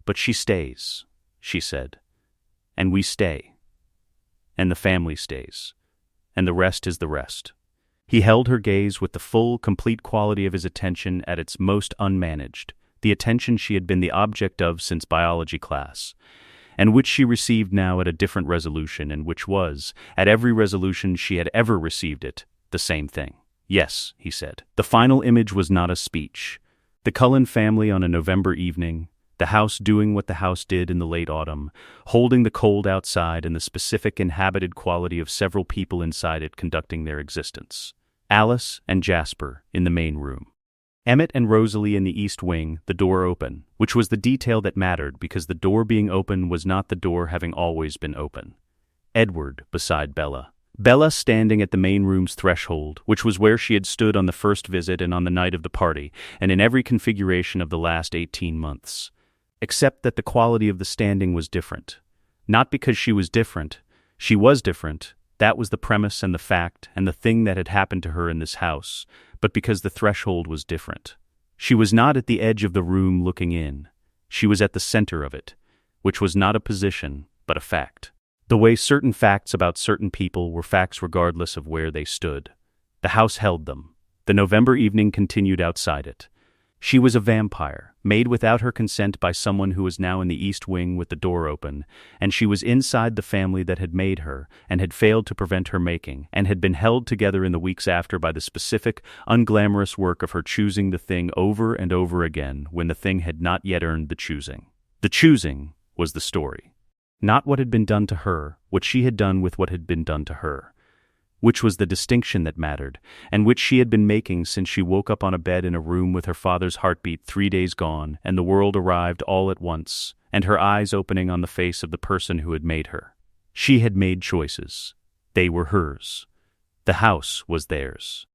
But she stays, she said. And we stay. And the family stays. And the rest is the rest. He held her gaze with the full, complete quality of his attention at its most unmanaged, the attention she had been the object of since biology class, and which she received now at a different resolution, and which was, at every resolution she had ever received it, the same thing. Yes, he said. The final image was not a speech. The Cullen family on a November evening, the house doing what the house did in the late autumn, holding the cold outside and the specific inhabited quality of several people inside it conducting their existence. Alice and Jasper in the main room. Emmett and Rosalie in the east wing, the door open, which was the detail that mattered because the door being open was not the door having always been open. Edward beside Bella. Bella standing at the main room's threshold, which was where she had stood on the first visit and on the night of the party, and in every configuration of the last 18 months. Except that the quality of the standing was different. Not because she was different. She was different. That was the premise and the fact and the thing that had happened to her in this house, but because the threshold was different. She was not at the edge of the room looking in. She was at the center of it, which was not a position, but a fact. The way certain facts about certain people were facts regardless of where they stood. The house held them. The November evening continued outside it. She was a vampire, made without her consent by someone who was now in the east wing with the door open, and she was inside the family that had made her, and had failed to prevent her making, and had been held together in the weeks after by the specific, unglamorous work of her choosing the thing over and over again when the thing had not yet earned the choosing. The choosing was the story. Not what had been done to her, what she had done with what had been done to her. Which was the distinction that mattered, and which she had been making since she woke up on a bed in a room with her father's heartbeat 3 days gone, and the world arrived all at once, and her eyes opening on the face of the person who had made her. She had made choices. They were hers. The house was theirs.